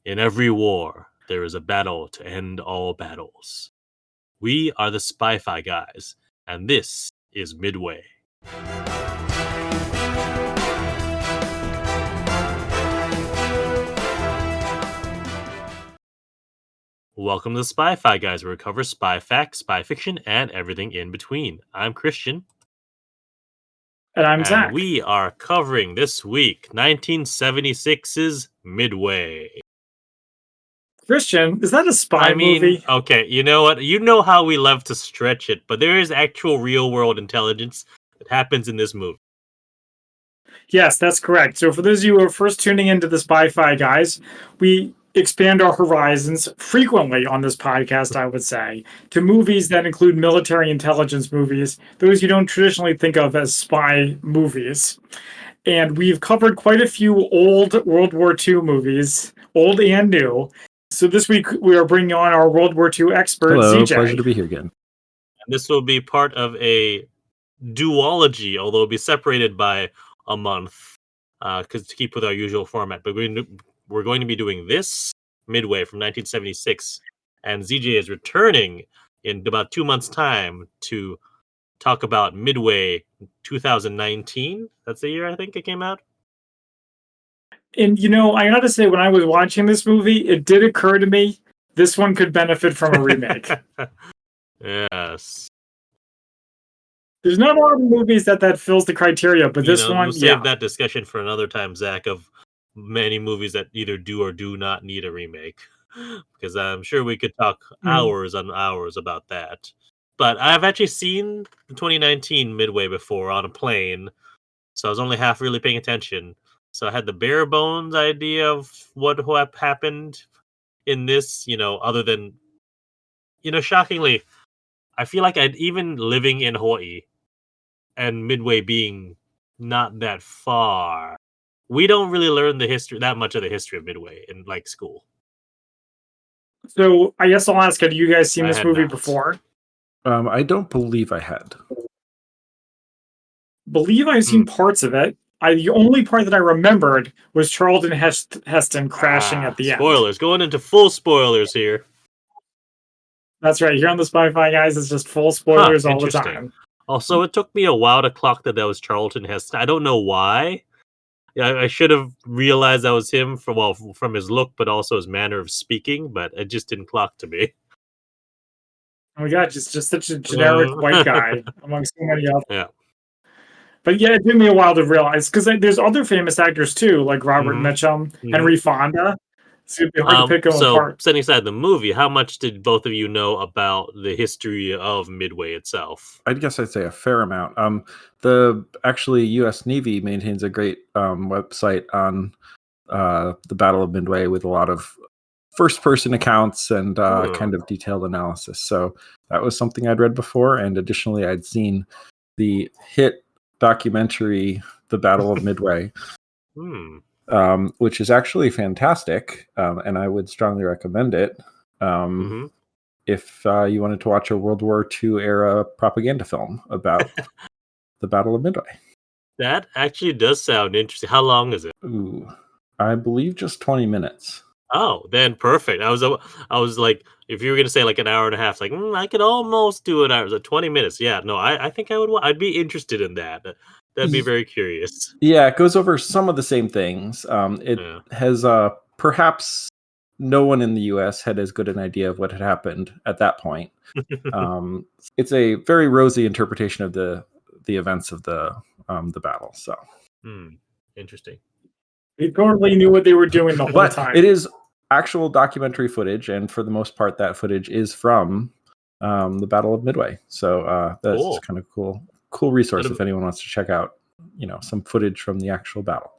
In every war, there is a battle to end all battles. We are the Spy-Fi guys, and this is Midway. Welcome to the Spy-Fi guys, where we cover spy facts, spy fiction, and everything in between. I'm Christian. And I'm Zach. And we are covering this week 1976's Midway. Christian, is that a spy movie? Okay, you know what? You know how we love to stretch it, but there is actual real-world intelligence that happens in this movie. Yes, that's correct. So for those of you who are first tuning into the Spy-Fi guys, we expand our horizons frequently on this podcast, I would say, to movies that include military intelligence movies, those you don't traditionally think of as spy movies. And we've covered quite a few old World War II movies, old and new. So this week we are bringing on our World War II expert, Hello, ZJ. Pleasure to be here again. And this will be part of a duology, although it'll be separated by a month, because to keep with our usual format. But we're going to be doing this Midway from 1976, and ZJ is returning in about 2 months' time to talk about Midway 2019. That's the year I think it came out. And, you know, I gotta say, when I was watching this movie, it did occur to me this one could benefit from a remake. Yes. There's not a lot of movies that fills the criteria, but this one, we'll save that discussion for another time, Zach, of many movies that either do or do not need a remake. Because I'm sure we could talk hours on hours about that. But I've actually seen the 2019 Midway before on a plane, so I was only half really paying attention. So I had the bare bones idea of what happened in this, other than, shockingly, I feel like I'd even living in Hawaii and Midway being not that far, we don't really learn that much of the history of Midway in school. So I guess I'll ask, have you guys seen this movie before? I don't believe I had. Believe I've seen parts of it. The only part that I remembered was Charlton Heston crashing at the end. Spoilers. Going into full spoilers here. That's right. Here on the Spy-Fi guys, it's just full spoilers all the time. Also, it took me a while to clock that was Charlton Heston. I don't know why. I should have realized that was him from his look, but also his manner of speaking, but it just didn't clock to me. Oh my God, just such a generic white guy among so many others. Yeah. But yeah, it took me a while to realize, because there's other famous actors too, like Robert Mitchum, Henry Fonda. So it'd be hard to pick them apart. Setting aside the movie, how much did both of you know about the history of Midway itself? I guess I'd say a fair amount. The U.S. Navy maintains a great website on the Battle of Midway with a lot of first-person accounts and kind of detailed analysis. So that was something I'd read before, and additionally, I'd seen the hit documentary, The Battle of Midway. Which is actually fantastic, and I would strongly recommend it if you wanted to watch a World War II era propaganda film about the Battle of Midway. That actually does sound interesting. How long is it? Ooh, I believe just 20 minutes. Oh, then perfect. I was like, if you were going to say like an hour and a half, like I could almost do an hour. 20 minutes. Yeah, no, I think I'd be interested in that. That'd be very curious. Yeah, it goes over some of the same things. It has perhaps no one in the U.S. had as good an idea of what had happened at that point. It's a very rosy interpretation of the events of the battle. So, interesting. They totally knew what they were doing the whole time. It is actual documentary footage, and for the most part, that footage is from the Battle of Midway. So that's kind of cool resource if anyone wants to check out, some footage from the actual battle.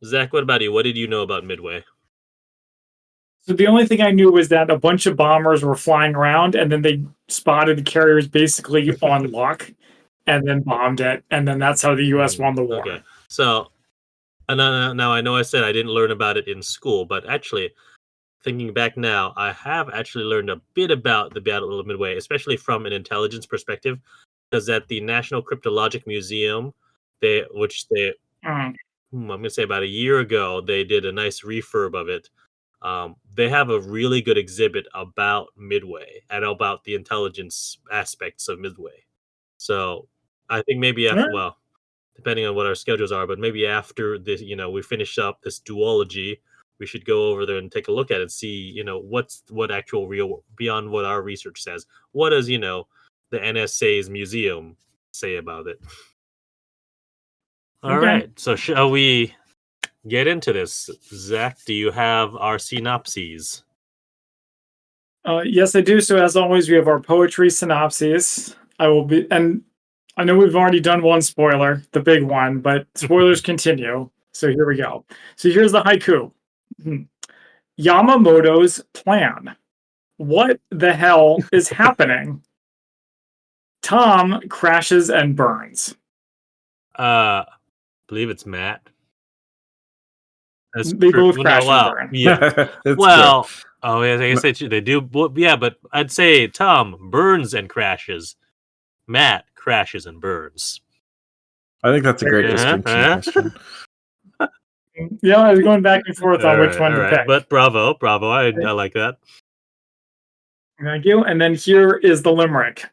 Zach, what about you? What did you know about Midway? So the only thing I knew was that a bunch of bombers were flying around, and then they spotted the carriers basically on lock, and then bombed it, and then that's how the U.S. won the war. Okay, so now I know I said I didn't learn about it in school, but actually, thinking back now, I have actually learned a bit about the Battle of Midway, especially from an intelligence perspective. Because at the National Cryptologic Museum, I'm going to say about a year ago, they did a nice refurb of it. they have a really good exhibit about Midway and about the intelligence aspects of Midway. So I think maybe All after, right. well, depending on what our schedules are, but maybe after this, we finish up this duology, we should go over there and take a look at it and see, what actual real, beyond what our research says. What does, the NSA's museum say about it? All Okay. right. So shall we get into this? Zach, do you have our synopses? Yes, I do. So as always, we have our poetry synopses. And I know we've already done one spoiler, the big one, but spoilers continue. So here we go. So here's the haiku. Yamamoto's plan. What the hell is happening? Tom crashes and burns. Believe it's Matt. They both crash and Wow. burn. Yeah. Well, oh yeah, I guess they do. Yeah, but I'd say Tom burns and crashes. Matt crashes and burns. I think that's a great distinction, Christian. Yeah, I was going back and forth on which one to pick. But bravo. I like that. Thank you. And then here is the limerick.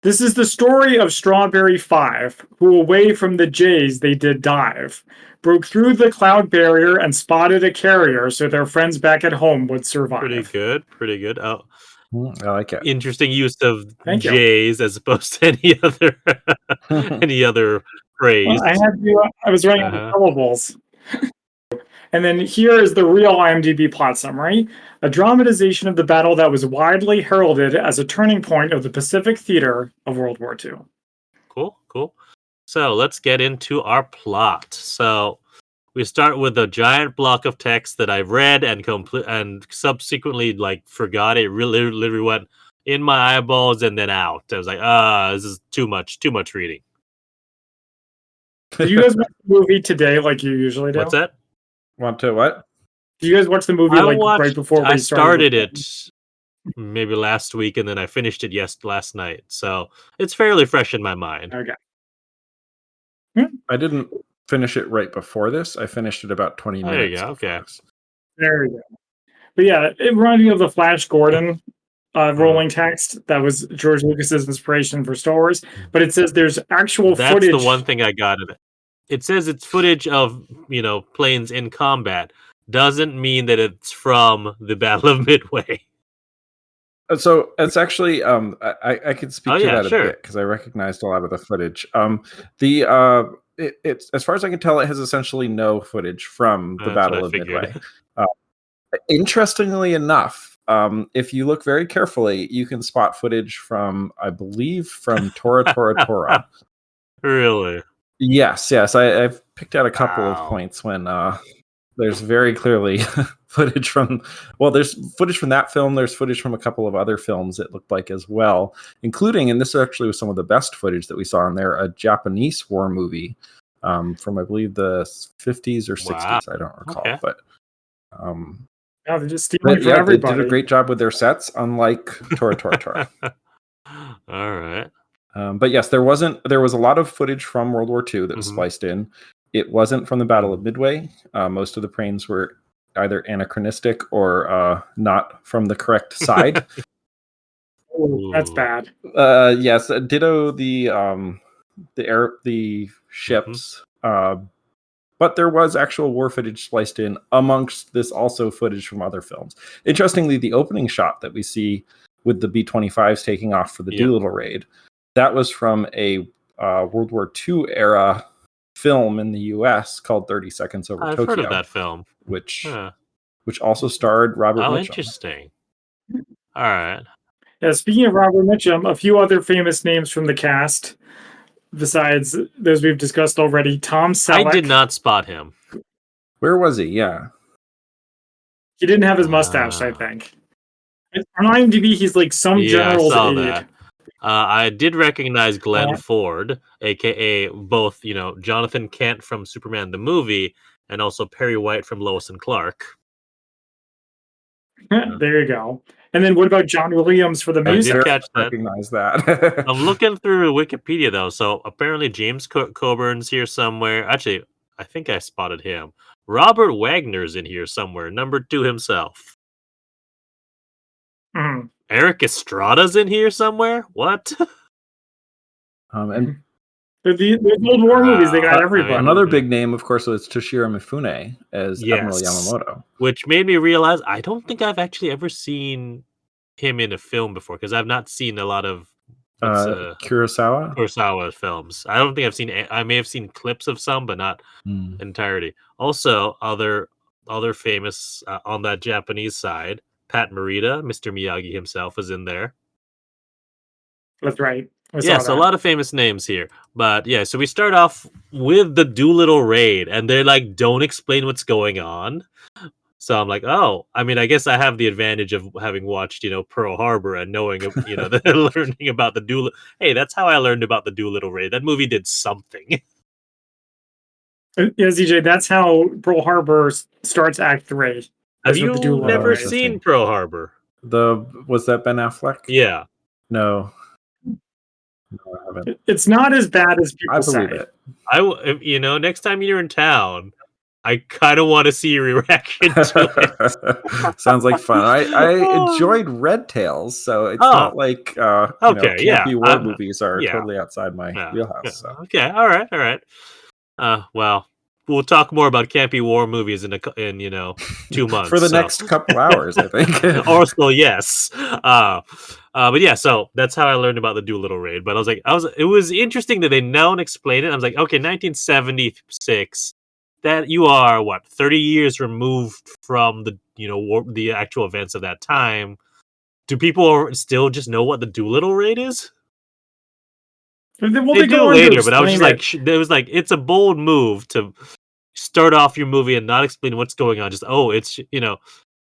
This is the story of Strawberry Five, who away from the Jays they did dive, broke through the cloud barrier and spotted a carrier so their friends back at home would survive. Pretty good. Oh, I like it. Interesting use of Thank you. Jays as opposed to any other phrase. Well, I was writing the syllables. And then here is the real IMDb plot summary. A dramatization of the battle that was widely heralded as a turning point of the Pacific theater of World War II. Cool. So let's get into our plot. So we start with a giant block of text that I've read and subsequently forgot. It literally went in my eyeballs and then out. I was like, this is too much reading. Did you guys watch the movie today like you usually do? What's that? Want to what? Did you guys watch the movie right before we started it maybe last week, and then I finished it last night. So it's fairly fresh in my mind. Okay. I didn't finish it right before this. I finished it about 20 minutes. There you go. Okay. There you go. But yeah, it reminded me of the Flash Gordon rolling text that was George Lucas's inspiration for Star Wars. But it says there's actual footage. That's the one thing I got in it. It says it's footage of, planes in combat. Doesn't mean that it's from the Battle of Midway. So it's actually, I could speak to that a bit because I recognized a lot of the footage. It's as far as I can tell, it has essentially no footage from the Battle of Midway. Interestingly enough, if you look very carefully, you can spot footage from, I believe, from Tora Tora Tora. Really? Yes. I've picked out a couple of points when there's very clearly footage from. Well, there's footage from that film. There's footage from a couple of other films it looked like as well, including, and this actually was some of the best footage that we saw in there, a Japanese war movie from I believe the 50s or 60s. I don't recall, but they're just stealing from everybody. They did a great job with their sets, unlike Tora Tora Tora. All right. But yes, there was a lot of footage from World War II that was spliced in. It wasn't from the Battle of Midway. Most of the planes were either anachronistic or not from the correct side. Ooh, that's bad. Yes, ditto the ships. But there was actual war footage spliced in amongst this also footage from other films. Interestingly, the opening shot that we see with the B-25s taking off for the Doolittle raid, that was from a World War II era film in the U.S. called 30 Seconds Over Tokyo. I've heard of that film. Which also starred Robert Mitchum. Interesting. All right. Yeah, speaking of Robert Mitchum, a few other famous names from the cast, besides those we've discussed already. Tom Selleck. I did not spot him. Where was he? Yeah. He didn't have his mustache, I think. On IMDb, he's like some general's aide. That. I did recognize Glenn Ford, aka both, Jonathan Kent from Superman the movie, and also Perry White from Lois and Clark. There you go. And then what about John Williams for the music? I did catch that. Recognize that. I'm looking through Wikipedia though, so apparently James Coburn's here somewhere. Actually, I think I spotted him. Robert Wagner's in here somewhere, number 2 himself. Mhm. Eric Estrada's in here somewhere? What? And The old war movies, they got I mean, everybody. another big name, of course, was Toshiro Mifune as Admiral Yes. Yamamoto. Which made me realize I don't think I've actually ever seen him in a film before, because I've not seen a lot of Kurosawa? Kurosawa films. I don't think I've seen. I may have seen clips of some, but not entirety. Also, other famous on that Japanese side, Pat Morita, Mr. Miyagi himself, is in there. That's right. I saw Yes, a that. lot of famous names here. But yeah, so we start off with the Doolittle raid, and they like don't explain what's going on. So I'm like, oh, I mean, I guess I have the advantage of having watched, Pearl Harbor and knowing, learning about the Doolittle. Hey, that's how I learned about the Doolittle raid. That movie did something. Yeah, ZJ, that's how Pearl Harbor starts Act 3. Have is with the you Doolittle never raid. seen Pearl Harbor? Was that Ben Affleck? Yeah. No. No, I haven't. It's not as bad as people I believe say. it. Next time you're in town, I kind of want to see your reaction to it. Sounds like fun. I enjoyed Red Tails, so it's not like campy war movies are totally outside my wheelhouse. Yeah. So. Okay, all right. Well, we'll talk more about campy war movies in 2 months for the next couple hours, I think. Also, yes. But yeah, so that's how I learned about the Doolittle raid. But it was interesting that they don't explain it. I was like, okay, 1976. That you are 30 years removed from the the actual events of that time. Do people still just know what the Doolittle raid is? Well, they do later, but I was just like, it was like, it's a bold move to start off your movie and not explain what's going on. Just it's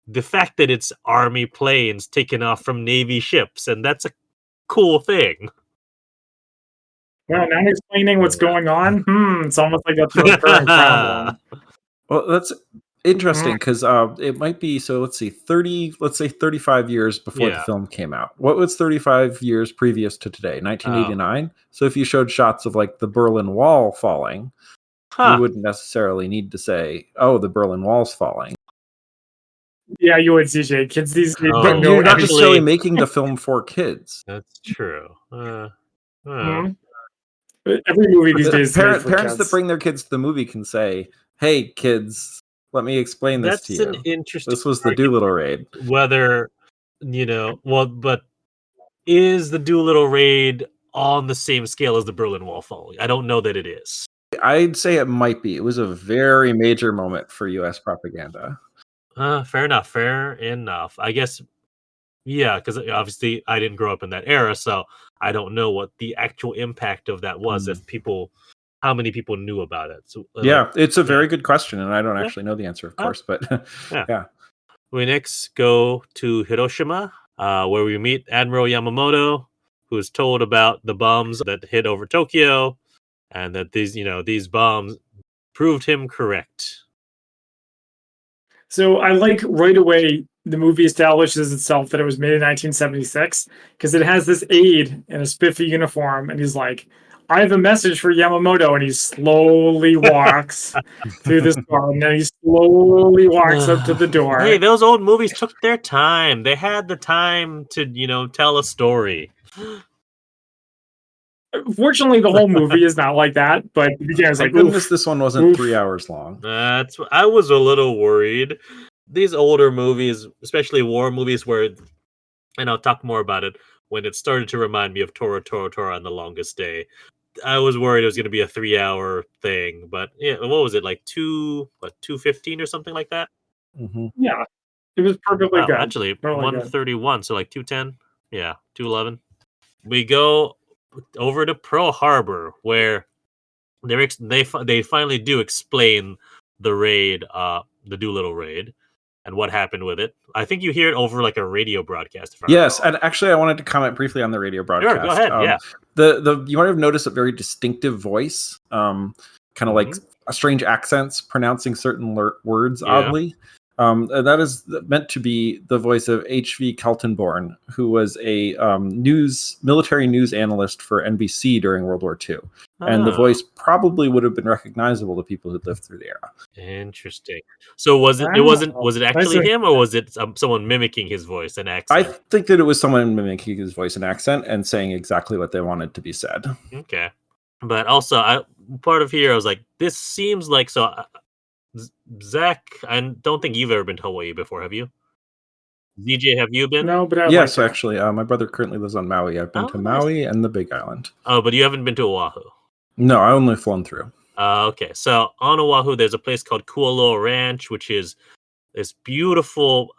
the fact that it's army planes taking off from Navy ships, and that's a cool thing. Well, not explaining what's going on. It's almost like that's a recurring problem. Well, that's interesting because it might be. So let's say 35 years before the film came out. What was 35 years previous to today? 1989. So if you showed shots of like the Berlin Wall falling, you wouldn't necessarily need to say, "Oh, the Berlin Wall's falling." Yeah, you would, CJ. Kids these days but don't know. You're not necessarily making the film for kids. That's true. Every movie these days. Parents that bring their kids to the movie can say, "Hey, kids, let me explain this to you." That's an interesting. This was the Doolittle raid. Whether but is the Doolittle raid on the same scale as the Berlin Wall falling? I don't know that it is. I'd say it might be. It was a very major moment for U.S. propaganda. Fair enough. I guess, yeah, because obviously I didn't grow up in that era, so I don't know what the actual impact of that was. How many people knew about it? So, it's a very good question, and I don't actually know the answer, of course, but yeah. We next go to Hiroshima, where we meet Admiral Yamamoto, who is told about the bombs that hit over Tokyo, and that these bombs proved him correct. So I like right away the movie establishes itself that it was made in 1976 because it has this aide in a spiffy uniform, and he's like, "I have a message for Yamamoto," and he slowly walks through this car, and then he slowly walks up to the door. Hey, those old movies took their time. They had the time to tell a story. Fortunately, the whole movie is not like that, but yeah, it's Thank like, goodness this one wasn't 3 hours long. I was a little worried. These older movies, especially war movies, and I'll talk more about it when it started to remind me of Tora on The Longest Day. I was worried it was going to be a 3-hour thing, but yeah, what was it, like 2:15 or something like that? Mm-hmm. Yeah, it was perfectly good. Actually, totally 1:31, so like 2:10. Yeah, 2:11. We go over to Pearl Harbor, where they finally do explain the raid, the Doolittle raid, and what happened with it. I think you hear it over like a radio broadcast. Yes, and actually, I wanted to comment briefly on the radio broadcast. Sure, go ahead. You might have noticed a very distinctive voice, kind of like strange accents, pronouncing certain words oddly. And that is meant to be the voice of H.V. Kaltenborn, who was a military news analyst for NBC during World War II. And the Oh, voice probably would have been recognizable to people who lived through the era. interesting. So was it? It wasn't. Was it actually him, or was it someone mimicking his voice and I accent? think that it was someone mimicking his voice and accent and saying exactly what they wanted to be said. Okay, but also, part of here, I was like, this seems like so. Zach, I don't think you've ever been to Hawaii before, have you? ZJ, have you been? No, but I Yes, like it. actually, my brother currently lives on Maui. I've been Oh, to nice. Maui and the Big Island. Oh, but you haven't been to Oahu. No, I only flown through. Okay, so on Oahu, there's a place called Kualoa Ranch, which is this beautiful,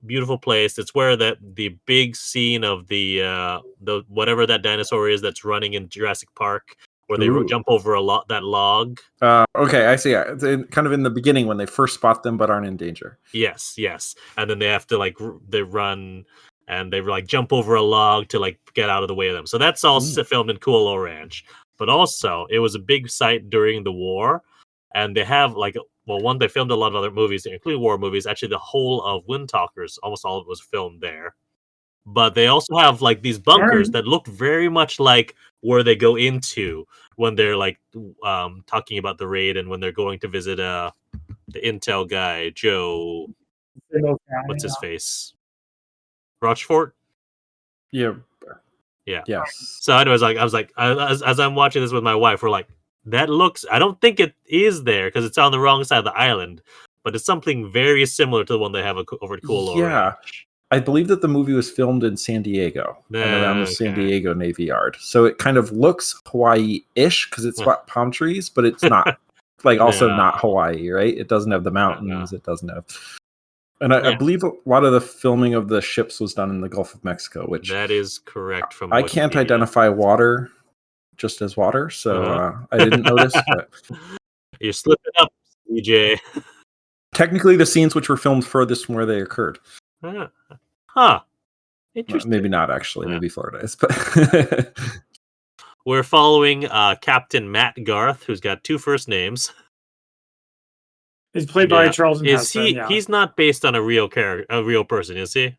beautiful place. It's where the big scene of the whatever that dinosaur is that's running in Jurassic Park, where they Ooh. jump over that log. Okay, I see. It's kind of in the beginning when they first spot them but aren't in danger. Yes, and then they have to they run and they like jump over a log to like get out of the way of them. So that's all filmed in Kualoa Ranch. But also, it was a big site during the war, and they have one, they filmed a lot of other movies, including war movies. Actually, the whole of Wind Talkers, almost all of it was filmed there. But they also have like these bunkers that look very much like where they go into when they're like talking about the raid and when they're going to visit the intel guy, Joe. What's his face? Rochefort? Yeah. Yeah. Yes. So anyways, as I'm watching this with my wife, we're like, that looks, I don't think it is there because it's on the wrong side of the island, but it's something very similar to the one they have over at Kualoa Ranch. I believe that the movie was filmed in San Diego and around the San Diego Navy Yard. So it kind of looks Hawaii-ish because it's got palm trees, but it's not also not Hawaii, right? It doesn't have the mountains. It doesn't have... And I believe a lot of the filming of the ships was done in the Gulf of Mexico, which... That is correct. From I can't identify water just as water, so I didn't notice. But... You're slipping up, CJ. Technically, the scenes which were filmed furthest from where they occurred. Huh. Interesting. Maybe not, actually. Yeah. Maybe Florida is. But we're following Captain Matt Garth, who's got two first names. He's played by Charlton Heston. He's not based on a real character, a real person, is he?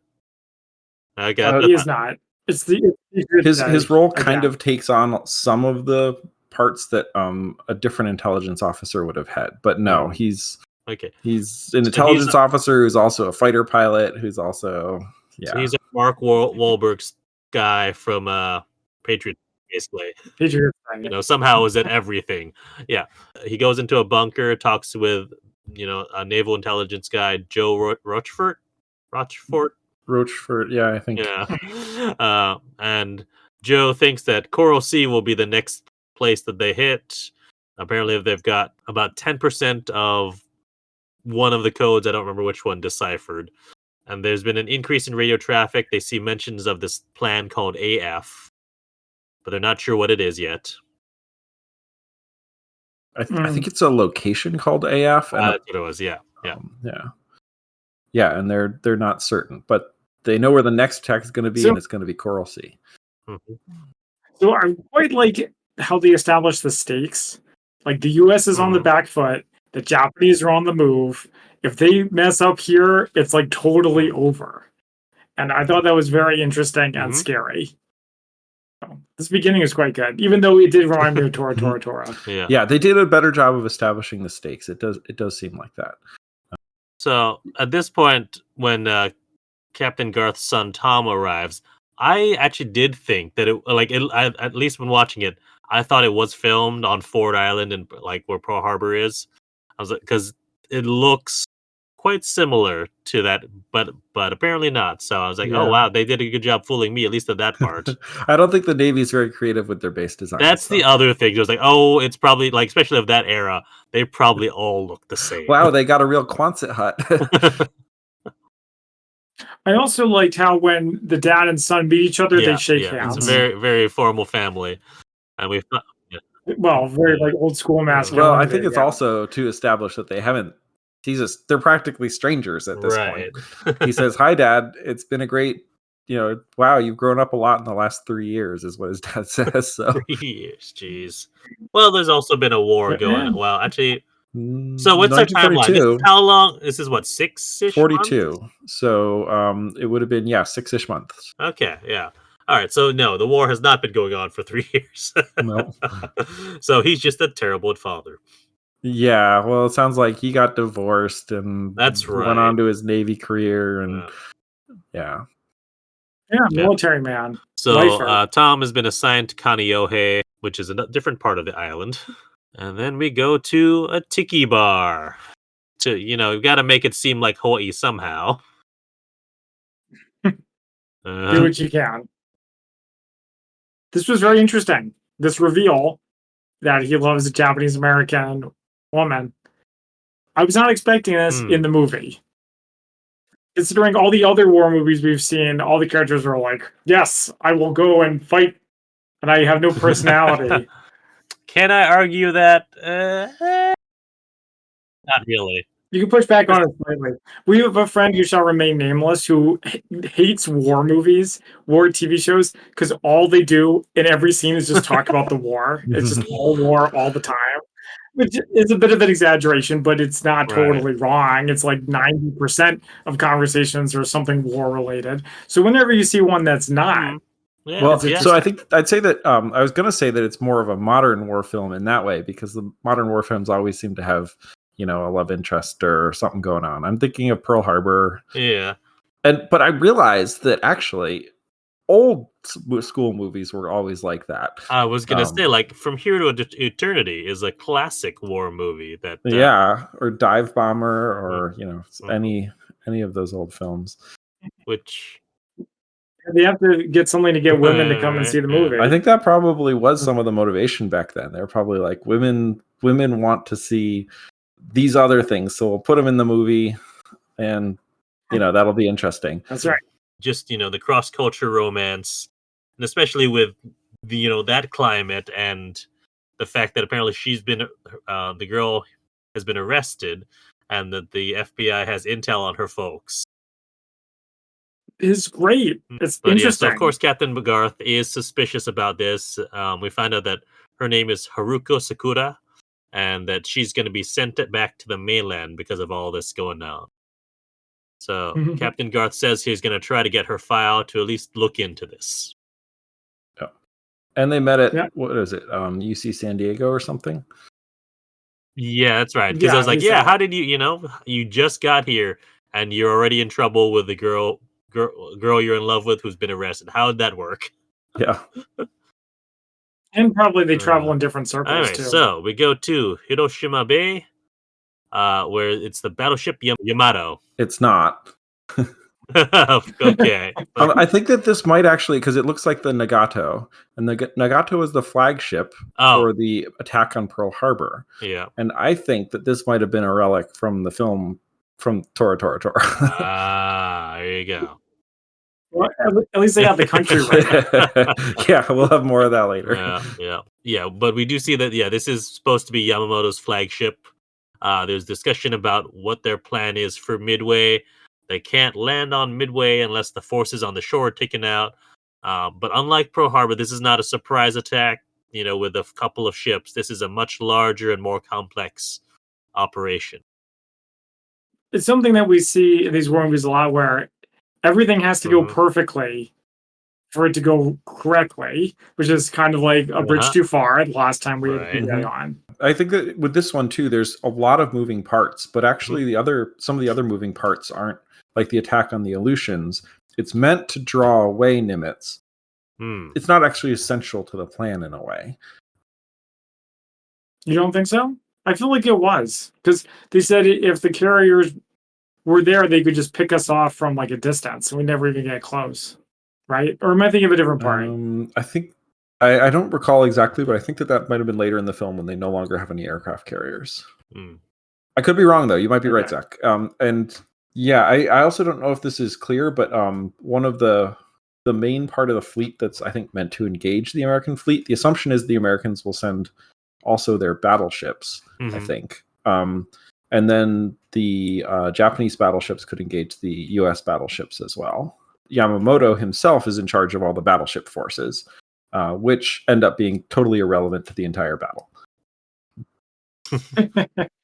He is not. It's his role kind of takes on some of the parts that a different intelligence officer would have had, but no, he's an intelligence officer who's also a fighter pilot, who's also So he's a Mark Wahlberg's guy from Patriot, basically. Patriot, somehow is at everything. Yeah, he goes into a bunker, talks with a naval intelligence guy, Joe Rochefort. Yeah, I think. Yeah. And Joe thinks that Coral Sea will be the next place that they hit. Apparently, they've got about 10% of one of the codes, I don't remember which one, deciphered. And there's been an increase in radio traffic. They see mentions of this plan called AF, but they're not sure what it is yet. I think it's a location called AF. And that's what it was, yeah. And they're not certain, but they know where the next attack is going to be, and it's going to be Coral Sea. Mm-hmm. So I quite like how they establish the stakes. Like the U.S. is on the back foot, the Japanese are on the move. If they mess up here, it's like totally over. And I thought that was very interesting and scary. So, this beginning is quite good, even though it did remind me of Tora. Yeah, they did a better job of establishing the stakes. It does seem like that. So at this point, when Captain Garth's son Tom arrives, I actually did think that at least when watching it, I thought it was filmed on Ford Island and like where Pearl Harbor is. I was like, because it looks quite similar to that, but apparently not. So I was like, oh wow, they did a good job fooling me, at least at that part. I don't think the Navy's very creative with their base design. That's the other thing. It was like, oh, it's probably like, especially of that era, they probably all look the same. Wow, they got a real Quonset hut. I also liked how when the dad and son meet each other, they shake hands. It's a very, very formal family, and we've very like old school masculine. Well, I think it's also to establish that they haven't. They're practically strangers at this point. He says, "Hi, Dad. It's been a great, wow, you've grown up a lot in the last 3 years," is what his dad says. So 3 years, jeez. Well, there's also been a war going on. Well, actually. So what's our timeline? How long? This is what, 6-ish 42. Months? So it would have been 6-ish months. Okay, yeah. All right, so no, the war has not been going on for 3 years. No. So he's just a terrible father. Yeah, well, it sounds like he got divorced and That's went right. on to his Navy career, and Yeah, military man. So Lifer. Tom has been assigned to Kaneohe, which is a different part of the island. And then we go to a tiki bar. You got to make it seem like Hawaii somehow. Do what you can. This was very interesting. This reveal that he loves a Japanese American woman. I was not expecting this in the movie. Considering all the other war movies we've seen, all the characters are like, yes, I will go and fight, and I have no personality. Can I argue that? Not really. You can push back on it slightly. We have a friend who shall remain nameless who hates war movies, war TV shows, because all they do in every scene is just talk about the war. It's just all war all the time, which is a bit of an exaggeration, but it's not totally wrong. It's like 90% of conversations are something war related. So whenever you see one that's not, so I think I'd say that I was going to say that it's more of a modern war film in that way, because the modern war films always seem to have a love interest or something going on. I'm thinking of Pearl Harbor. Yeah. But I realized that actually old school movies were always like that. I was going to say, like, From Here to Eternity is a classic war movie that or Dive Bomber, or any of those old films. Which they have to get something to get women to come and see the movie. I think that probably was some of the motivation back then. They're probably like, women want to see these other things, so we'll put them in the movie, and that'll be interesting. That's right. Just the cross-culture romance, and especially with that climate, and the fact that apparently the girl has been arrested, and that the FBI has intel on her folks. Is great. It's interesting. Yeah, so of course Captain McGarth is suspicious about this. We find out that her name is Haruko Sakura, and that she's going to be sent back to the mainland because of all this going on. So Captain Garth says he's going to try to get her file to at least look into this. Yeah. And they met at, what is it, UC San Diego or something? Yeah, that's right. Because I was like, how did you just got here and you're already in trouble with the girl you're in love with who's been arrested. How did that work? Yeah. And probably they travel in different circles, all right, too. So we go to Hiroshima Bay, where it's the battleship Yamato. It's not. Okay. I think that this might actually, because it looks like the Nagato, and the Nagato is the flagship for the attack on Pearl Harbor. Yeah. And I think that this might have been a relic from the film from Tora Tora Tora. There you go. Well, at least they got the country right. Yeah, we'll have more of that later. Yeah. But we do see that, this is supposed to be Yamamoto's flagship. There's discussion about what their plan is for Midway. They can't land on Midway unless the forces on the shore are taken out. But unlike Pearl Harbor, this is not a surprise attack, with a couple of ships. This is a much larger and more complex operation. It's something that we see in these war movies a lot, where everything has to go perfectly for it to go correctly, which is kind of like a bridge too far the last time we had PA on. I think that with this one too, there's a lot of moving parts, but actually some of the other moving parts aren't like the attack on the Aleutians. It's meant to draw away Nimitz. It's not actually essential to the plan in a way. You don't think so? I feel like it was, because they said if the carriers were there, they could just pick us off from like a distance, and we never even get close, right? Or am I thinking of a different part? I think I don't recall exactly, but I think that might have been later in the film when they no longer have any aircraft carriers. I could be wrong though. You might be right, Zach. And yeah, I also don't know if this is clear, but one of the main part of the fleet that's I think meant to engage the American fleet, the assumption is the Americans will send also their battleships, I think. And then the Japanese battleships could engage the US battleships as well. Yamamoto himself is in charge of all the battleship forces, which end up being totally irrelevant to the entire battle.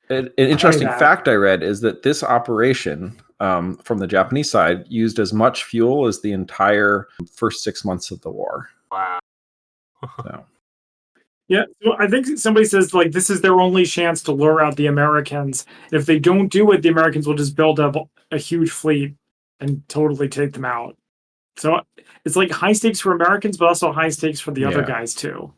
An interesting fact I read is that this operation from the Japanese side used as much fuel as the entire first 6 months of the war. Wow. So. Yeah, so I think somebody says like this is their only chance to lure out the Americans. If they don't do it, the Americans will just build up a huge fleet and totally take them out. So it's like high stakes for Americans, but also high stakes for the other guys too.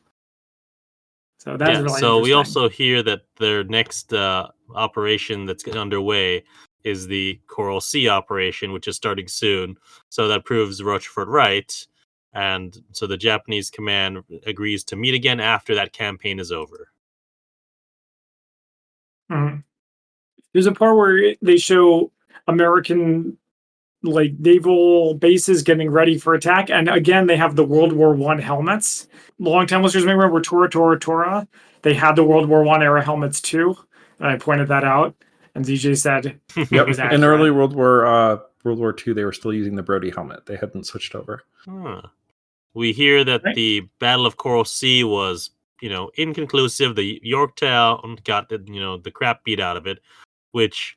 So that's really so we interesting. also hear that their next operation that's underway is the Coral Sea operation, which is starting soon. So that proves Rochefort right. And so the Japanese command agrees to meet again after that campaign is over. Mhm. There's a part where they show American like naval bases getting ready for attack, and again they have the World War I helmets. Long-time listeners may remember Tora. They had the World War I era helmets too, and I pointed that out. And DJ said it was accurate. In early World War II, they were still using the Brody helmet. They hadn't switched over. We hear that the Battle of Coral Sea was, inconclusive. The Yorktown got the crap beat out of it, which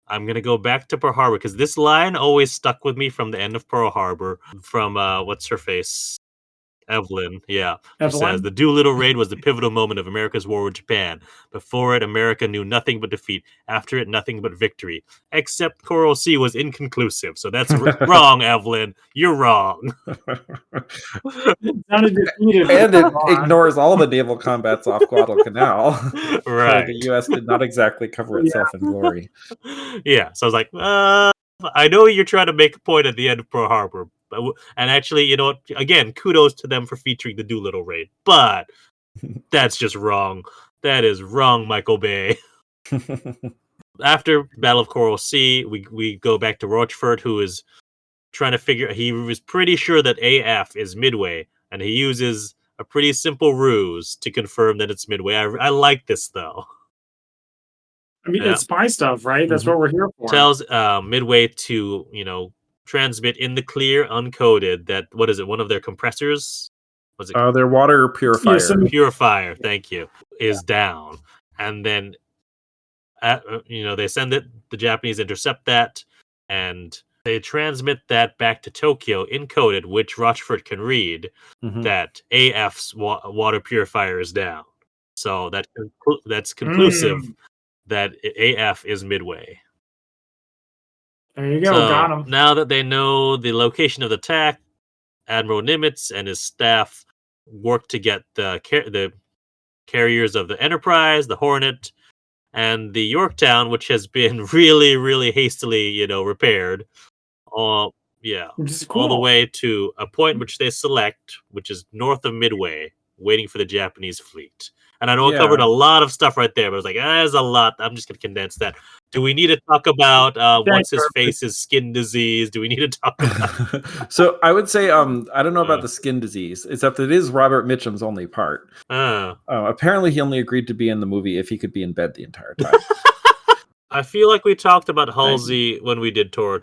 I'm gonna go back to Pearl Harbor because this line always stuck with me from the end of Pearl Harbor from what's her face, Evelyn. Yeah, she says the Doolittle raid was the pivotal moment of America's war with Japan. Before it, America knew nothing but defeat. After it, nothing but victory. Except Coral Sea was inconclusive. So that's wrong, Evelyn. You're wrong. And it ignores all the naval combats off Guadalcanal. Right. The U.S. did not exactly cover itself in glory. Yeah. So I was like, I know you're trying to make a point at the end of Pearl Harbor. And actually, you know what? Again, kudos to them for featuring the Doolittle raid. But that's just wrong. That is wrong, Michael Bay. After Battle of Coral Sea, we go back to Rochefort, who is trying to figure. He was pretty sure that AF is Midway, and he uses a pretty simple ruse to confirm that it's Midway. I like this though. I mean, it's spy stuff, right? That's what we're here for. Tells Midway to transmit in the clear, uncoded, that what is it? One of their compressors? Was it? Their water purifier. Purifier. Thank you. Is down, and then they send it. The Japanese intercept that, and they transmit that back to Tokyo encoded, which Rochefort can read. That AF's water purifier is down. So that's conclusive that AF is Midway. There you go, so got him. Now that they know the location of the attack, Admiral Nimitz and his staff work to get the carriers of the Enterprise, the Hornet, and the Yorktown, which has been really, really hastily, repaired. All the way to a point which they select, which is north of Midway, waiting for the Japanese fleet. And I know I covered a lot of stuff right there, but I was like, there's a lot. I'm just going to condense that. Do we need to talk about what's his face's skin disease? Do we need to talk about? So I would say, I don't know about the skin disease, except it is Robert Mitchum's only part. Apparently, he only agreed to be in the movie if he could be in bed the entire time. I feel like we talked about Halsey when we did Tora.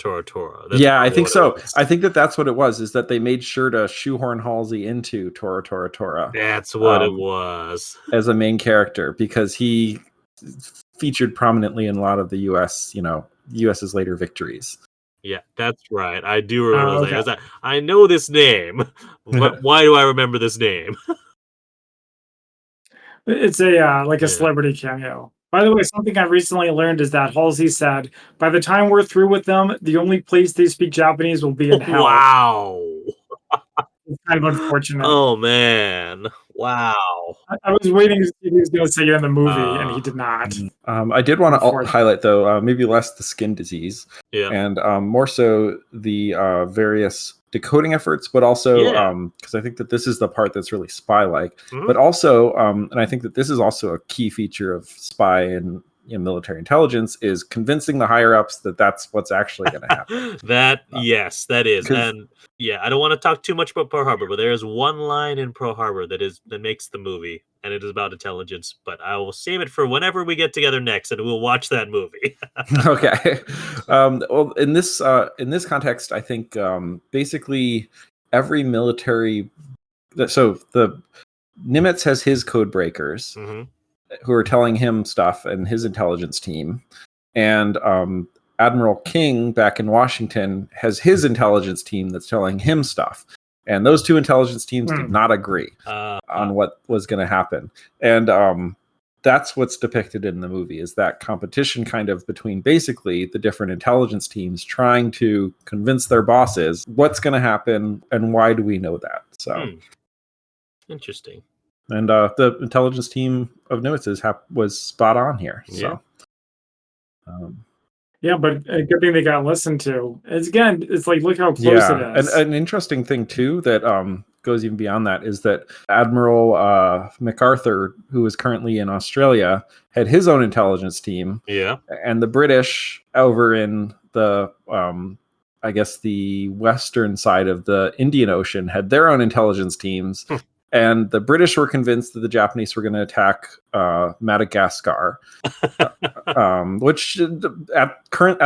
Yeah, I think so. I think that's what it was, is that they made sure to shoehorn Halsey into Tora. That's what it was. As a main character, because he featured prominently in a lot of the US's later victories. Yeah, that's right. I do remember that. I know this name. Why do I remember this name? It's a celebrity cameo. By the way, something I recently learned is that Halsey said, by the time we're through with them, the only place they speak Japanese will be in hell. Wow. It's kind of unfortunate. Oh, man. Wow. I was waiting to see if he was going to say it in the movie, and he did not. I did want to highlight, though, maybe less the skin disease, and more so the various decoding efforts, but also because I think that this is the part that's really spy-like, but also, and I think that this is also a key feature of spy and military intelligence, is convincing the higher-ups that that's what's actually going to happen. Yes, that is. And I don't want to talk too much about Pearl Harbor, but there is one line in Pearl Harbor that makes the movie, and it is about intelligence, but I will save it for whenever we get together next, and we'll watch that movie. Okay. Well, in this context, I think basically every military, so the Nimitz has his code breakers who are telling him stuff, and his intelligence team, and Admiral King back in Washington has his intelligence team that's telling him stuff. And those two intelligence teams did not agree on what was going to happen. And that's what's depicted in the movie, is that competition kind of between basically the different intelligence teams trying to convince their bosses what's going to happen and why do we know that. So interesting. And the intelligence team of Nimitz's was spot on here. So yeah, but a good thing they got listened to. It's like, look how close it is. And an interesting thing too that goes even beyond that is that Admiral MacArthur, who is currently in Australia, had his own intelligence team. Yeah. And the British over in the I guess the western side of the Indian Ocean had their own intelligence teams. And the British were convinced that the Japanese were going to attack Madagascar, which at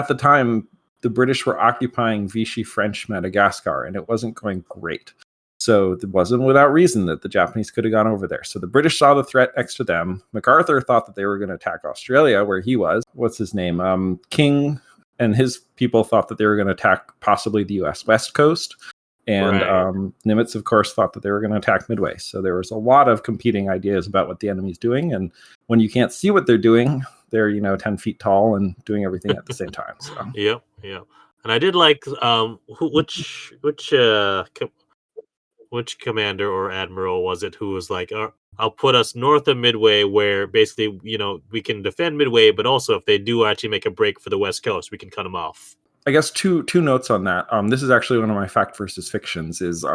the time, the British were occupying Vichy French Madagascar, and it wasn't going great. So it wasn't without reason that the Japanese could have gone over there. So the British saw the threat next to them. MacArthur thought that they were going to attack Australia, where he was. What's his name? King and his people thought that they were going to attack possibly the U.S. West Coast. And Nimitz, of course, thought that they were going to attack Midway. So there was a lot of competing ideas about what the enemy's doing. And when you can't see what they're doing, they're 10 feet tall and doing everything at the same time. So Yep. And I did like which commander or admiral was it who was like, I'll put us north of Midway, where basically we can defend Midway, but also if they do actually make a break for the West Coast, we can cut them off. I guess two notes on that. This is actually one of my fact versus fictions, is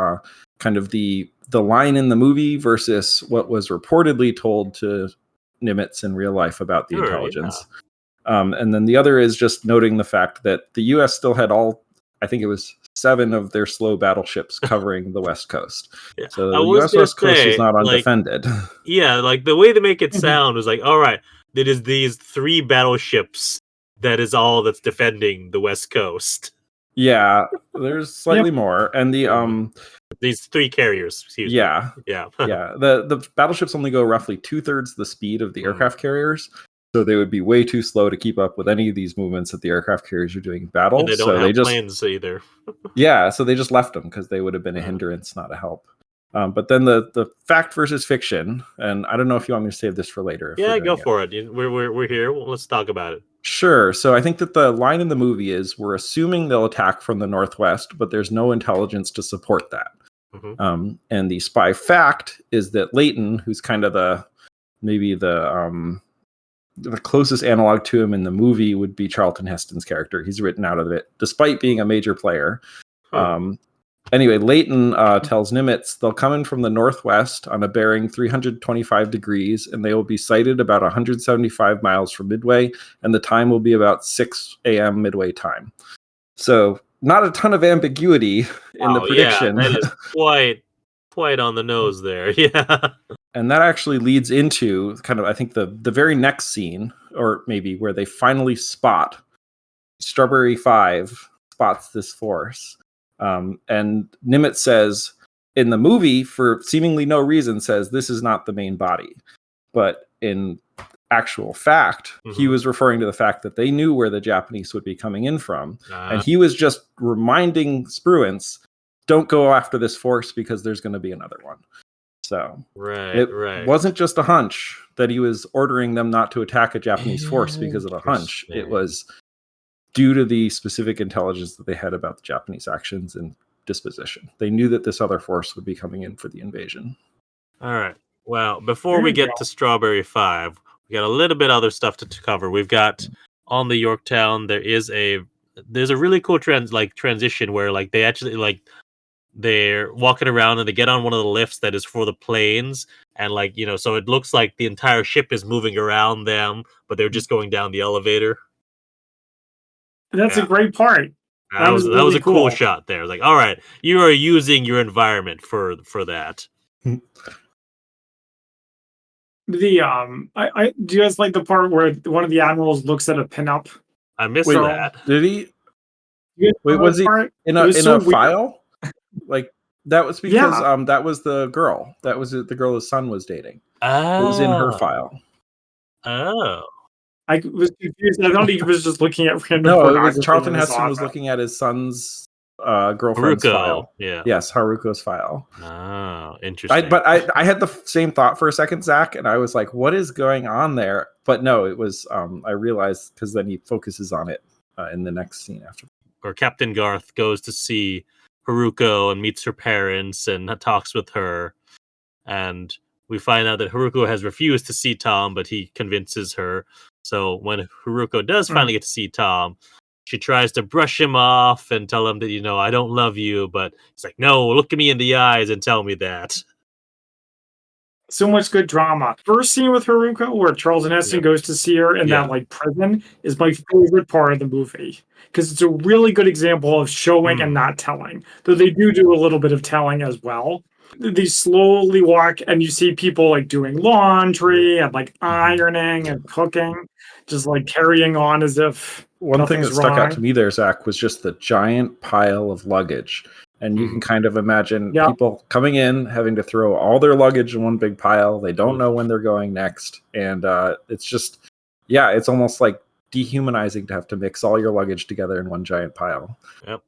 kind of the line in the movie versus what was reportedly told to Nimitz in real life about the intelligence. Yeah. And then the other is just noting the fact that the U.S. still had I think it was 7 of their slow battleships covering the West Coast. Yeah. So the U.S. West Coast was not undefended. Yeah, like the way they make it sound was like, all right, it is these 3 battleships that is all that's defending the West Coast. Yeah, there's slightly more, and these 3 carriers. Excuse me. Yeah. The battleships only go roughly 2/3 the speed of the aircraft carriers, so they would be way too slow to keep up with any of these movements that the aircraft carriers are doing in battle. And they don't have planes either. Yeah, so they just left them because they would have been a hindrance, not a help. But then the fact versus fiction, and I don't know if you want me to save this for later. Yeah, go for it. We're here. Well, let's talk about it. Sure. So I think that the line in the movie is, we're assuming they'll attack from the northwest, but there's no intelligence to support that. Mm-hmm. And the spy fact is that Leighton, who's kind of maybe the closest analog to him in the movie would be Charlton Heston's character. He's written out of it, despite being a major player. Anyway, Leighton tells Nimitz they'll come in from the northwest on a bearing 325 degrees, and they will be sighted about 175 miles from Midway, and the time will be about 6 a.m. Midway time. So not a ton of ambiguity in the prediction. Yeah, that is quite on the nose there. Yeah. And that actually leads into kind of, I think, the very next scene, or maybe where they finally spot Strawberry 5 spots this force. And Nimitz says in the movie, for seemingly no reason, says this is not the main body. But in actual fact, he was referring to the fact that they knew where the Japanese would be coming in from. And he was just reminding Spruance, don't go after this force because there's going to be another one. So it wasn't just a hunch that he was ordering them not to attack a Japanese force because of a hunch. It was due to the specific intelligence that they had about the Japanese actions and disposition. They knew that this other force would be coming in for the invasion. All right. Well, before we get to Strawberry 5, we got a little bit other stuff to cover. We've got on the Yorktown, there's a really cool transition where like they actually like they're walking around and they get on one of the lifts that is for the planes, and so it looks like the entire ship is moving around them, but they're just going down the elevator. That's a great part. That was a cool shot there. Like, all right, you are using your environment for that. Do you guys like the part where one of the admirals looks at a pinup? I missed that. Did he? Wait, was he in a file? Like, that was because that was the girl. That was the girl his son was dating. Oh. It was in her file. Oh. I was confused. I thought he was just looking at random No, it pornography was Charlton in his Heston was office. looking at his son's girlfriend's Haruko, file. yeah. Yes, Haruko's file. Oh, interesting. But I had the same thought for a second, Zach, and I was like, "What is going on there?" But no, it was. I realized because then he focuses on it in the next scene after. Or Captain Garth goes to see Haruko and meets her parents and talks with her, and we find out that Haruko has refused to see Tom, but he convinces her. So when Haruko does finally get to see Tom, she tries to brush him off and tell him that, I don't love you, but he's like, no, look at me in the eyes and tell me that. So much good drama. First scene with Haruko, where Charlton Heston Yep. goes to see her in Yeah. that prison, is my favorite part of the movie because it's a really good example of showing and not telling. Though they do a little bit of telling as well. They slowly walk, and you see people doing laundry and ironing and cooking, just carrying on as if One thing that nothing's stuck out to wrong. me there, Zach, was just the giant pile of luggage. And you can kind of imagine Yep. people coming in, having to throw all their luggage in one big pile. They don't know when they're going next. And it's just, it's almost like dehumanizing to have to mix all your luggage together in one giant pile. Yep.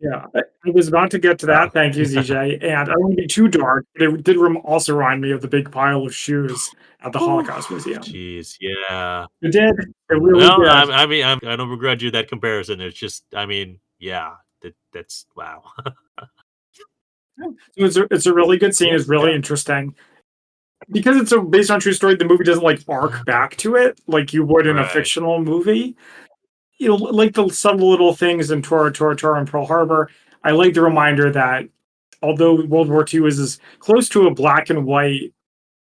Yeah, I was about to get to that. Thank you, ZJ. And I don't want to be too dark, but it did also remind me of the big pile of shoes at the Holocaust Museum. Jeez, yeah. It did. It really No, did. I don't begrudge you that comparison. It's just, yeah, that's wow. It's a really good scene. It's really interesting. Because it's based on a true story, the movie doesn't arc back to it like you would in a Right. fictional movie. Like the subtle little things in Tora Tora Tora and Pearl Harbor. I like the reminder that although World War II is as close to a black and white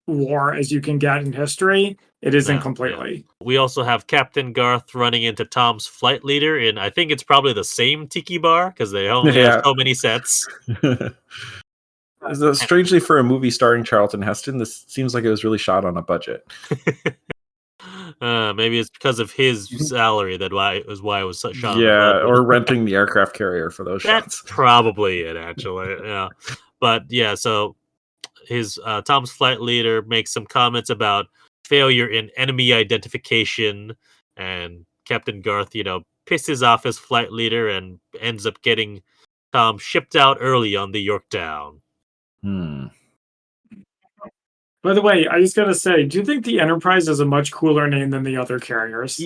war as you can get in history, it isn't completely. We also have Captain Garth running into Tom's flight leader in, I think it's probably the same tiki bar because they only have so many sets. Strangely, for a movie starring Charlton Heston, this seems like it was really shot on a budget. Maybe it's because of his salary that why it was shot. Or renting the aircraft carrier for those That's shots. probably it, actually. Yeah, but yeah, so his Tom's flight leader makes some comments about failure in enemy identification, and Captain Garth, pisses off his flight leader and ends up getting Tom shipped out early on the Yorktown. By the way, I just gotta say, do you think the Enterprise is a much cooler name than the other carriers?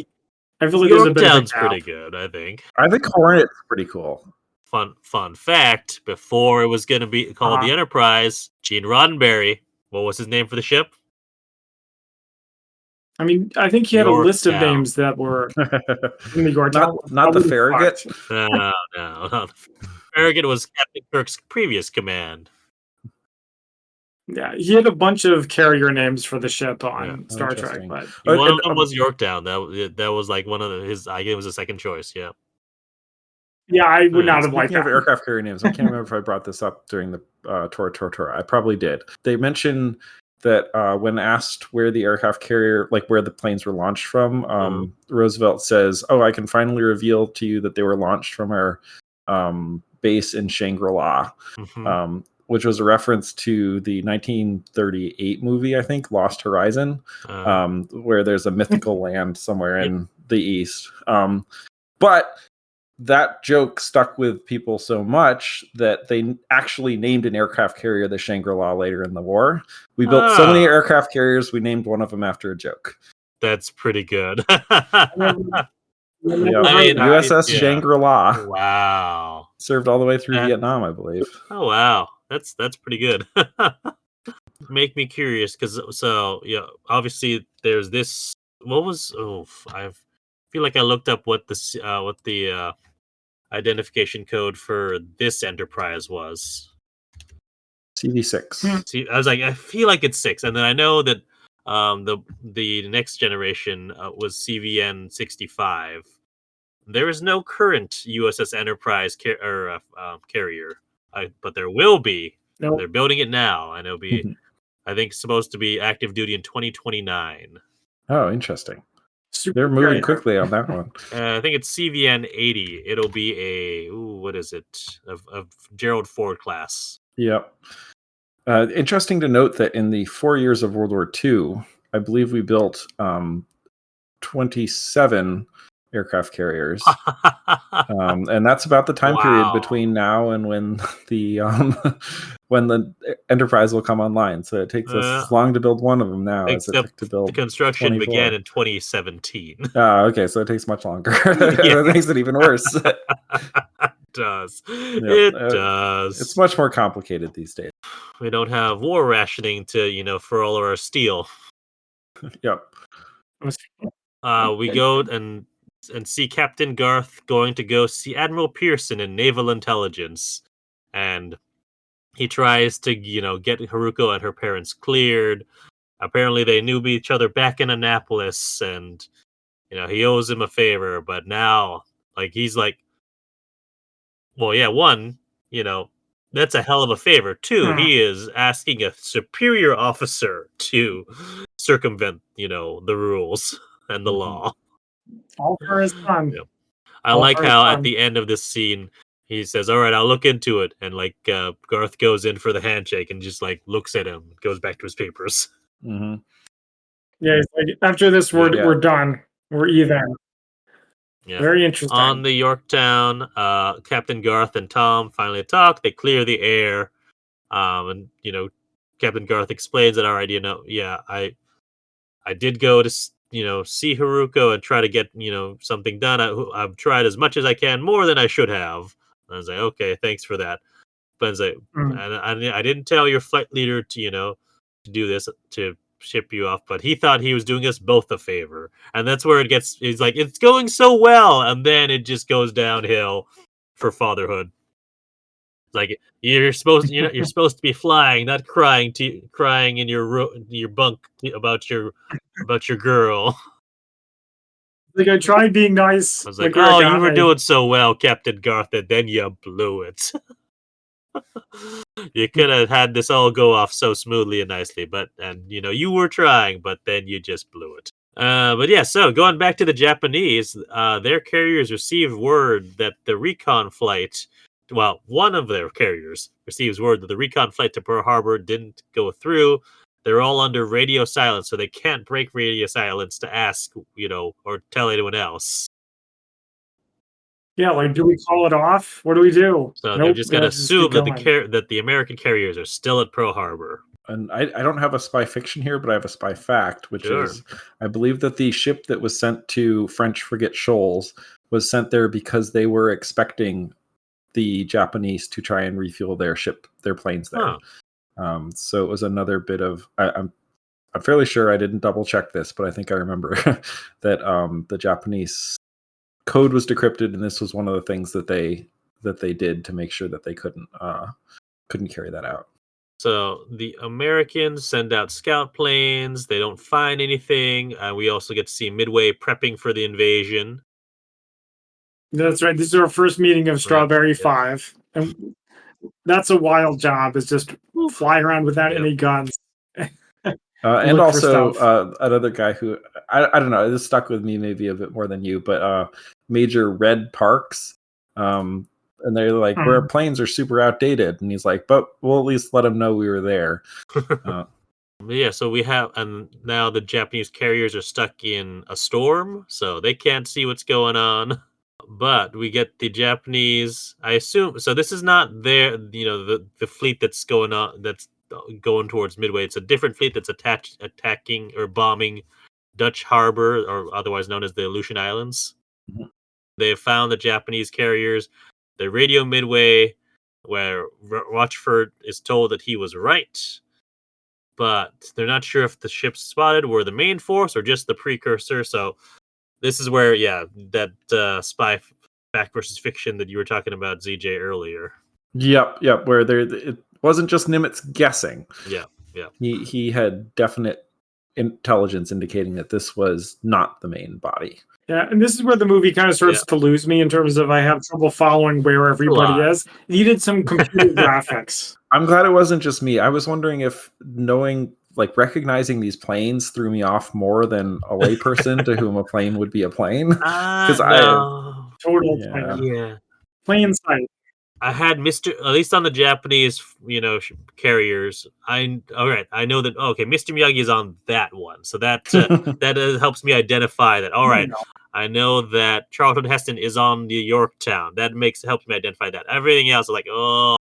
I feel like there's a bit of a gap. Pretty good, I think. I think Hornet's pretty cool. Fun fact, before it was going to be called the Enterprise, Gene Roddenberry, what was his name for the ship? I mean, I think he had a list of names that were in the Yorktown. Not the Farragut? No. Farragut was Captain Kirk's previous command. Yeah, he had a bunch of carrier names for the ship on Star Trek, but one of them was Yorktown. That was like one of his. I think it was a second choice. Yeah. Yeah, I would not have liked Speaking that. of aircraft carrier names, I can't remember if I brought this up during the Tora. I probably did. They mentioned that when asked where the aircraft carrier, where the planes were launched from, Roosevelt says, "Oh, I can finally reveal to you that they were launched from our base in Shangri-La." Which was a reference to the 1938 movie, I think, Lost Horizon, where there's a mythical land somewhere in the East. But that joke stuck with people so much that they actually named an aircraft carrier the Shangri-La later in the war. We built so many aircraft carriers, we named one of them after a joke. That's pretty good. USS Shangri-La. Wow. Served all the way through Vietnam, I believe. Oh, wow. That's pretty good. Make me curious because obviously there's this. What was? I feel like I looked up what the identification code for this Enterprise was. CV6. See, I was like, I feel like it's 6, and then I know that the next generation was CVN 65. There is no current USS Enterprise carrier. But there will be. Nope. They're building it now, and it'll be, I think, supposed to be active duty in 2029. Oh, interesting. They're moving quickly on that one. I think it's CVN 80. It'll be what is it? Of Gerald Ford class. Yep. Interesting to note that in the 4 years of World War II, I believe we built 27 aircraft carriers. And that's about the time period between now and when the Enterprise will come online. So it takes us as long to build one of them now as it took to build the construction 24. began in 2017. Okay, so it takes much longer. That makes it even worse. It does. It does. It's much more complicated these days. We don't have war rationing to, for all of our steel. Yep. We go and see Captain Garth going to go see Admiral Pearson in Naval Intelligence. And he tries to, get Haruko and her parents cleared. Apparently they knew each other back in Annapolis, and, he owes him a favor. But now, he's like, well, yeah, one, that's a hell of a favor. Two, he is asking a superior officer to circumvent, the rules and the law. All for his son. Yeah. I like how at the end of this scene, he says, all right, I'll look into it. And Garth goes in for the handshake and just looks at him, goes back to his papers. Mm-hmm. Yeah, it's like, after this, we're done. We're even. Yeah. Very interesting. On the Yorktown, Captain Garth and Tom finally talk. They clear the air. And, Captain Garth explains that, all right, I did go to, see Haruko and try to get, something done. I've tried as much as I can, more than I should have. And I was like, okay, thanks for that. But I was like, and I didn't tell your flight leader to, to do this, to ship you off, but he thought he was doing us both a favor. And that's where he's like, it's going so well. And then it just goes downhill for fatherhood. Like, you're supposed to be flying, not crying in your bunk about your girl. I tried being nice. I was like, oh, you were doing so well, Captain Garth, and then you blew it. You could have had this all go off so smoothly and nicely, you were trying, but then you just blew it. But yeah, so going back to the Japanese, their carriers received word that the recon flight. Well, one of their carriers receives word that the recon flight to Pearl Harbor didn't go through. They're all under radio silence, so they can't break radio silence to ask, or tell anyone else. Yeah, do we call it off? What do we do? So they're just going to assume that the American carriers are still at Pearl Harbor. And I don't have a spy fiction here, but I have a spy fact, which is I believe that the ship that was sent to French frigate Shoals was sent there because they were expecting the Japanese to try and refuel their planes there. So it was another bit of I'm fairly sure I didn't double check this, but I think I remember that the Japanese code was decrypted, and this was one of the things that they did to make sure that they couldn't carry that out. So the Americans send out scout planes. They don't find anything. We also get to see Midway prepping for the invasion. That's right. This is our first meeting of Strawberry 5. And that's a wild job, is just fly around without any guns. And also another guy who, I don't know, this stuck with me maybe a bit more than you, but Major Red Parks. And they're like, where planes are super outdated. And he's like, but we'll at least let them know we were there. Yeah, so we have, and now the Japanese carriers are stuck in a storm, so they can't see what's going on. But we get the Japanese, I assume, so this is not their, the fleet that's going towards Midway. It's a different fleet that's attacking or bombing Dutch Harbor, or otherwise known as the Aleutian Islands. Mm-hmm. They have found the Japanese carriers. They radio Midway, where Rochford is told that he was right. But they're not sure if the ships spotted were the main force or just the precursor. So this is where, that spy fact versus fiction that you were talking about, ZJ, earlier. Yep. Where it wasn't just Nimitz guessing. Yeah. He had definite intelligence indicating that this was not the main body. Yeah, and this is where the movie kind of starts to lose me in terms of I have trouble following where everybody is. It needed some computer graphics. I'm glad it wasn't just me. I was wondering if recognizing these planes threw me off more than a layperson to whom a plane would be a plane. Because total plane sight. I had at least on the Japanese, carriers. All right. I know that. Okay, Mr. Miyagi is on that one, so that helps me identify that. All right, I know that Charlton Heston is on the Yorktown. That helps me identify that. Everything else is like, oh,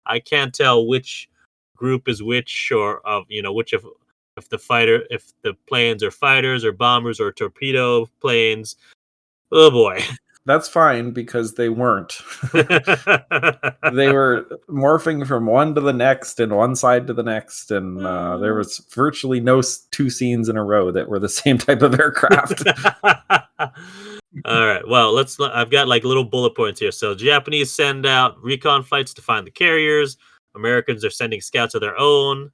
I can't tell which group is which, or which if the planes are fighters or bombers or torpedo planes. Oh boy. That's fine because they weren't. They were morphing from one to the next and one side to the next, and there was virtually no two scenes in a row that were the same type of aircraft. All right. Well, I've got like little bullet points here. So Japanese send out recon flights to find the carriers. Americans are sending scouts of their own.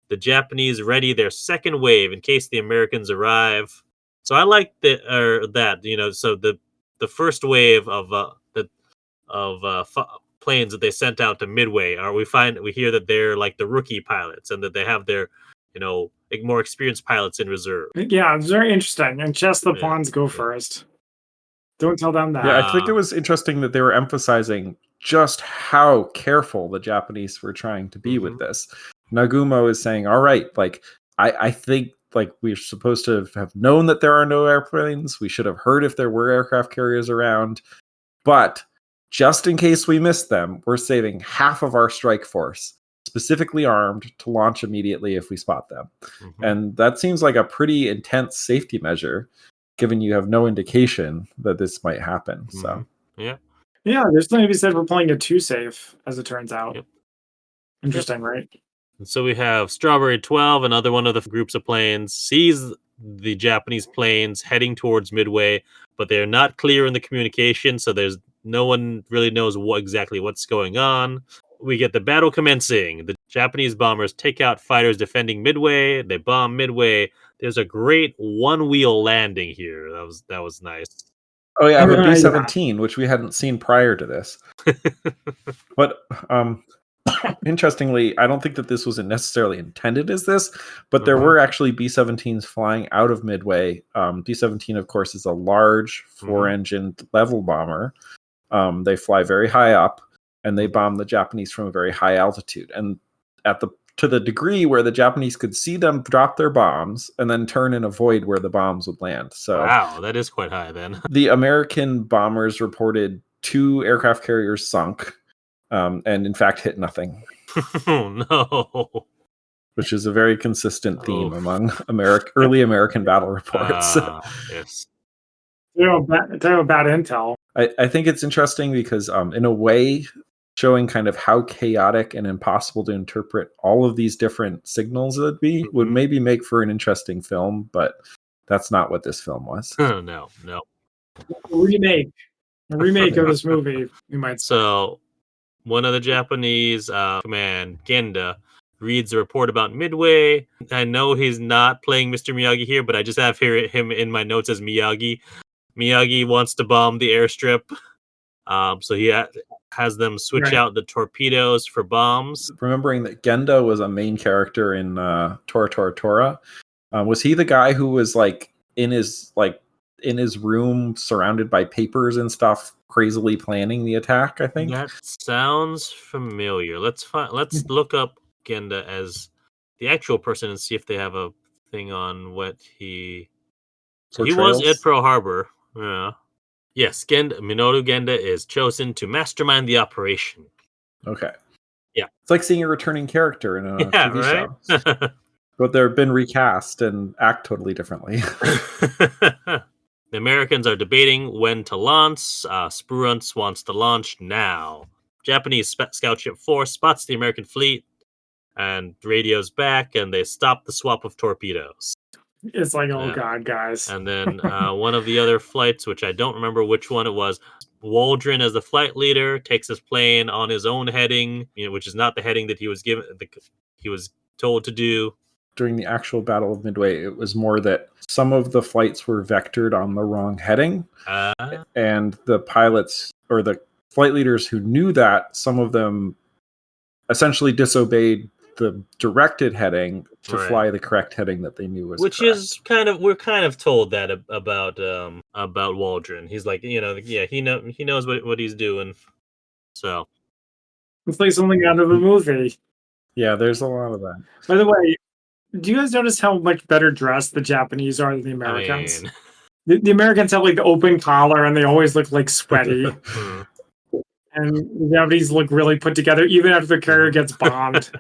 The Japanese ready their second wave in case the Americans arrive. So I like that. So the first wave of planes that they sent out to Midway, we hear that they're like the rookie pilots and that they have their more experienced pilots in reserve. Yeah, it's very interesting. And chess the pawns go first. Don't tell them that. Yeah, I think it was interesting that they were emphasizing just how careful the Japanese were trying to be with this. Nagumo is saying, all right, like I think like we're supposed to have known that there are no airplanes. We should have heard if there were aircraft carriers around. But just in case we missed them, we're saving half of our strike force, specifically armed, to launch immediately if we spot them. And that seems like a pretty intense safety measure, given you have no indication that this might happen. So yeah, there's something to be said for playing it too safe, as it turns out. Interesting, right? And so we have Strawberry 12, another one of the groups of planes, sees the Japanese planes heading towards Midway, but they're not clear in the communication, so there's no one really knows exactly what's going on. We get the battle commencing. The Japanese bombers take out fighters defending Midway. They bomb Midway. There's a great one-wheel landing here. That was nice. Oh yeah, the B-17, which we hadn't seen prior to this. But interestingly, I don't think that this was necessarily intended as this, but there were actually B-17s flying out of Midway. B-17, of course, is a large four-engined level bomber. They fly very high up, and they bomb the Japanese from a very high altitude. And to the degree where the Japanese could see them drop their bombs and then turn and avoid where the bombs would land. So wow, that is quite high then. The American bombers reported 2 aircraft carriers sunk. And in fact hit nothing. Oh no! Which is a very consistent theme among early American battle reports. Yes. Talk about intel. I think it's interesting because in a way, showing kind of how chaotic and impossible to interpret all of these different signals would maybe make for an interesting film, but that's not what this film was. No. A remake of this movie, you might say. So one of the Japanese command, Genda, reads a report about Midway. I know he's not playing Mr. Miyagi here, but I just have him in my notes as Miyagi. Miyagi wants to bomb the airstrip. So he has them switch out the torpedoes for bombs. Remembering that Genda was a main character in Tora Tora Tora. Was he the guy who was like in his room surrounded by papers and stuff, crazily planning the attack? I think that sounds familiar. Let's look up Genda as the actual person and see if they have a thing on what he. So he was at Pearl Harbor. Yeah. Yes, Minoru Genda is chosen to mastermind the operation. Okay. Yeah. It's like seeing a returning character in a TV show. But they've been recast and act totally differently. The Americans are debating when to launch. Spruance wants to launch now. Japanese Scout Ship 4 spots the American fleet and radios back, and they stop the swap of torpedoes. It's like, oh God, guys. And then one of the other flights, which I don't remember which one it was, Waldron, as the flight leader, takes his plane on his own heading, which is not the heading that he was told to do. During the actual Battle of Midway, it was more that some of the flights were vectored on the wrong heading, and the pilots or the flight leaders who knew that, some of them essentially disobeyed the directed heading to fly the correct heading that they knew was correct. Is we're kind of told that about Waldron. He's like, he knows what he's doing. So It's like something out of a movie. Yeah, there's a lot of that. By the way, do you guys notice how much better dressed the Japanese are than the I Americans? mean, The Americans have like the open collar and they always look like sweaty. And the Japanese look really put together. Even after the carrier gets bombed,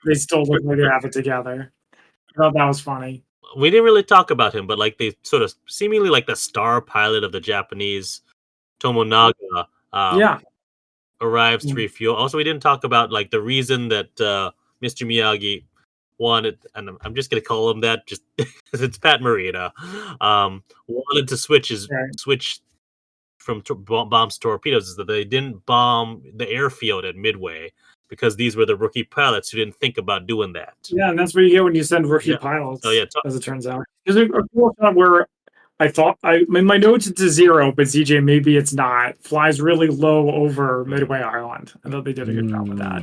they still look like they have it together. I thought that was funny. we didn't really talk about him, but like they sort of seemingly like the star pilot of the Japanese Tomonaga Yeah. arrives to refuel. Also, we didn't talk about like the reason that Mr. Miyagi wanted, and I'm just gonna call him that just because it's Pat Morita, wanted to switch from bombs to torpedoes is that they didn't bomb the airfield at Midway because these were the rookie pilots who didn't think about doing that. Yeah, and that's what you get when you send rookie Yeah. pilots. Oh yeah, as it turns out. There's a cool shot where I thought in my notes it's a 0, but ZJ maybe it's not. Flies really low over Midway Island. I thought they did a good job with that.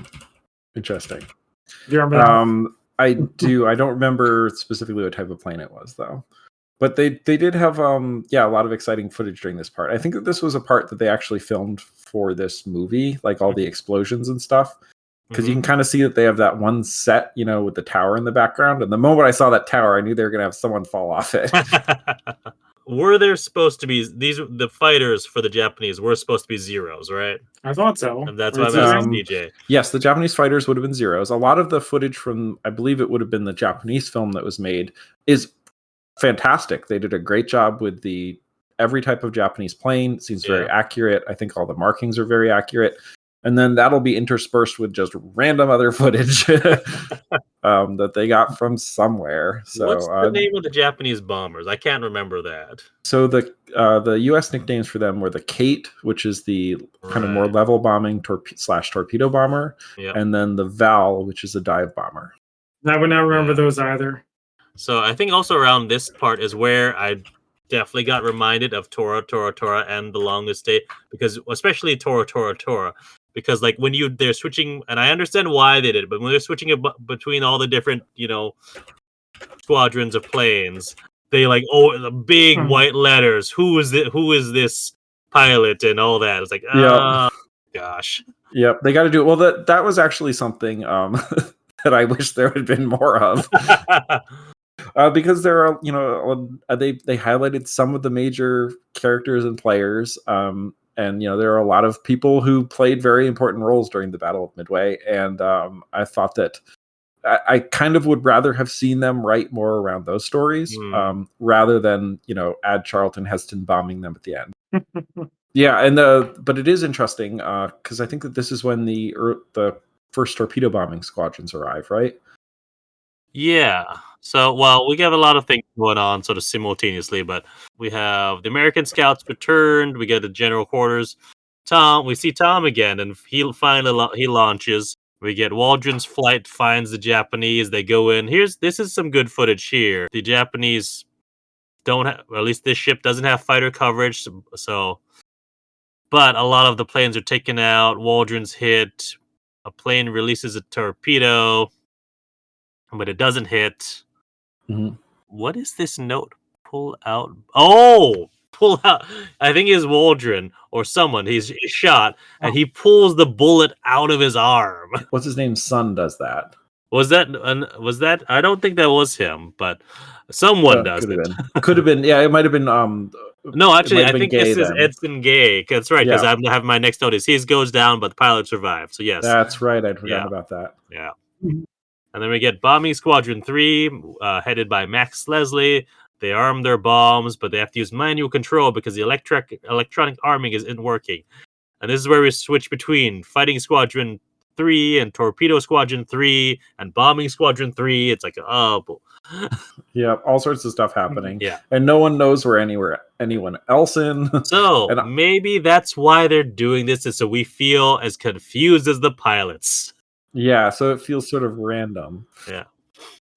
Interesting. Do you remember that? I do. I don't remember specifically what type of plane it was though. But they did have a lot of exciting footage during this part. I think that this was a part that they actually filmed for this movie, like all the explosions and stuff. Because you can kind of see that they have that one set, with the tower in the background. And the moment I saw that tower, I knew they were going to have someone fall off it. Were there supposed to be the fighters for the Japanese were supposed to be zeros, right? I thought so. And that's why I'm asking DJ. Yes, the Japanese fighters would have been zeros. A lot of the footage from, I believe it would have been the Japanese film that was made, is fantastic. They did a great job with every type of Japanese plane. It seems very accurate. I think all the markings are very accurate. And then that'll be interspersed with just random other footage that they got from somewhere. So, what's the name of the Japanese bombers? I can't remember that. So the U.S. nicknames for them were the Kate, which is the kind of more level bombing / torpedo bomber, and then the Val, which is a dive bomber. I would not remember those either. So I think also around this part is where I definitely got reminded of Tora and The Longest Day, because especially Tora, because like when they're switching, and I understand why they did it, but when they're switching between all the different squadrons of planes, they like the big white letters. Who is this pilot and all that? It's like gosh. Yep, they got to do it. Well, that was actually something that I wish there had been more of. Because there are, they highlighted some of the major characters and players, and there are a lot of people who played very important roles during the Battle of Midway, and I thought that I kind of would rather have seen them write more around those stories, rather than add Charlton Heston bombing them at the end. Yeah, but it is interesting because I think that this is when the first torpedo bombing squadrons arrive, right? Yeah. So, well, we have a lot of things going on sort of simultaneously, but we have the American scouts returned. We get the general quarters. We see Tom again, and he launches. We get Waldron's flight finds the Japanese. They go in. This is some good footage here. The Japanese don't have, or at least this ship doesn't have fighter coverage. So, but a lot of the planes are taken out. Waldron's hit. A plane releases a torpedo, but it doesn't hit. Mm-hmm. What is this note? Pull out. Oh, pull out. I think it's Waldron or someone. He's shot, and he pulls the bullet out of his arm. What's his name? Son does that. Was that? I don't think that was him, but someone does it. Could have been. Yeah, it might have been. No, actually, I think this is Edson Gay. That's right, because I have my next note is he goes down, but the pilot survived. So yes, that's right. I forgot about that. Yeah. And then we get Bombing Squadron 3, headed by Max Leslie. They arm their bombs, but they have to use manual control because the electronic arming isn't working. And this is where we switch between Fighting Squadron 3 and Torpedo Squadron 3 and Bombing Squadron 3. It's like, yeah, all sorts of stuff happening. Yeah. And no one knows where anyone else in. So maybe that's why they're doing this, is so we feel as confused as the pilots. Yeah, so it feels sort of random. Yeah.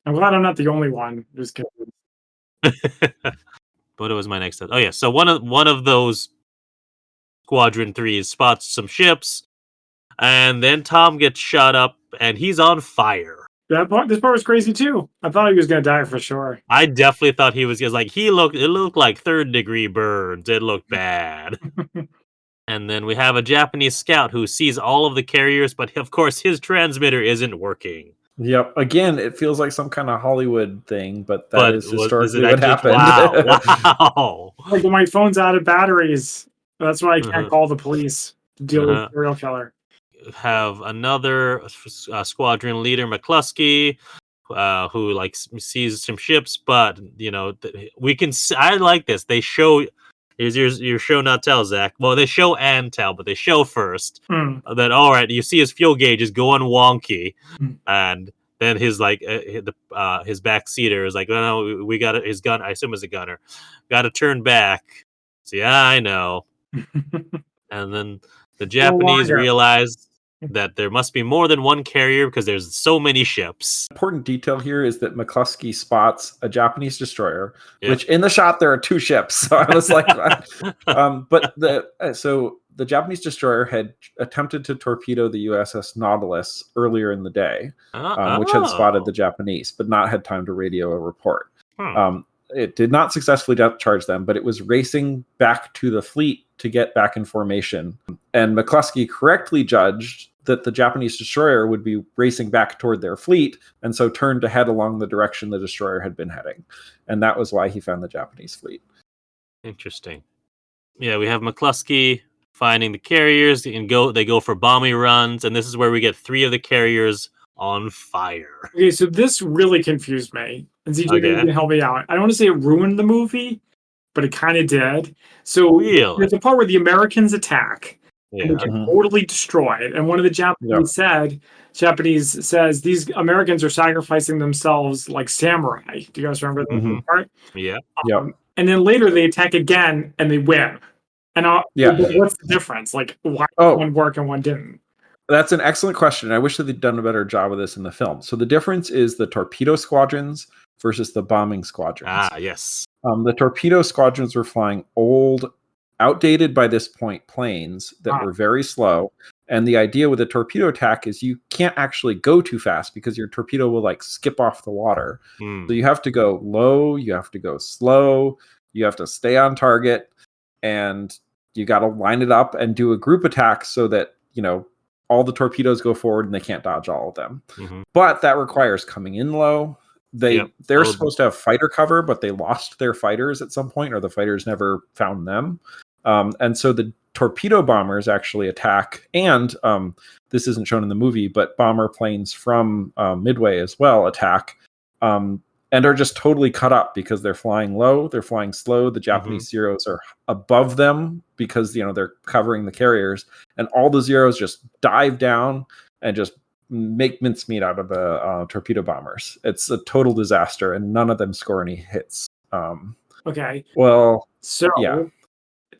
I'm glad I'm not the only one who's confused. What was my next? Oh yeah, so one of those Squadron 3s spots some ships, and then Tom gets shot up, and he's on fire. This part was crazy too. I thought he was gonna die for sure. I definitely thought he was like it looked like 3rd-degree burns. It looked bad. And then we have a Japanese scout who sees all of the carriers, but of course his transmitter isn't working. Yep. Again, it feels like some kind of Hollywood thing, but that But is is it historically what actually? happened. Wow! Like my phone's out of batteries. That's why I can't Uh-huh. call the police to deal with Uh-huh. a serial killer. Have another squadron leader, McCluskey, who like sees some ships, but we can. I like this. They show. Is your show not tell, Zach? Well, they show and tell, but they show first Mm. that all right. You see his fuel gauge is going wonky, Mm. and then his his backseater is like, "Oh, no, we got his gun. I assume it's a gunner. Got to turn back." So yeah, I know. And then the Japanese longer. realize that there must be more than one carrier because there's so many ships. Important detail here is that McCluskey spots a Japanese destroyer, Yep. which in the shot there are two ships. So I was like, but the Japanese destroyer had attempted to torpedo the USS Nautilus earlier in the day, which had spotted the Japanese, but not had time to radio a report. It did not successfully charge them, but it was racing back to the fleet to get back in formation. And McCluskey correctly judged that the Japanese destroyer would be racing back toward their fleet, and so turned to head along the direction the destroyer had been heading. And that was why he found the Japanese fleet. Interesting. Yeah, we have McCluskey finding the carriers and they go for bombing runs, and this is where we get 3 of the carriers on fire. Okay, so this really confused me. And ZJ, maybe you can help me out. I don't want to say it ruined the movie, but it kind of did. So there's a part where the Americans attack. Yeah. And they get totally destroyed. And one of the Japanese says these Americans are sacrificing themselves like samurai. Do you guys remember that part? Yeah. And then later they attack again and they win. And what's the difference? Like, why did one work and one didn't? That's an excellent question. I wish that they'd done a better job of this in the film. So the difference is the torpedo squadrons versus the bombing squadrons. Ah, yes. The torpedo squadrons were flying old, outdated by this point planes that were very slow. And the idea with a torpedo attack is you can't actually go too fast because your torpedo will like skip off the water. So you have to go low, you have to go slow, you have to stay on target, and you got to line it up and do a group attack so that, all the torpedoes go forward and they can't dodge all of them. But that requires coming in low. They're supposed to have fighter cover, but they lost their fighters at some point, or the fighters never found them. And so the torpedo bombers actually attack, and this isn't shown in the movie, but bomber planes from Midway as well attack, and are just totally cut up because they're flying low, they're flying slow. The Japanese Zeros are above them because they're covering the carriers, and all the Zeros just dive down and just make mincemeat out of the torpedo bombers. It's a total disaster, and none of them score any hits. Okay. Well, so yeah.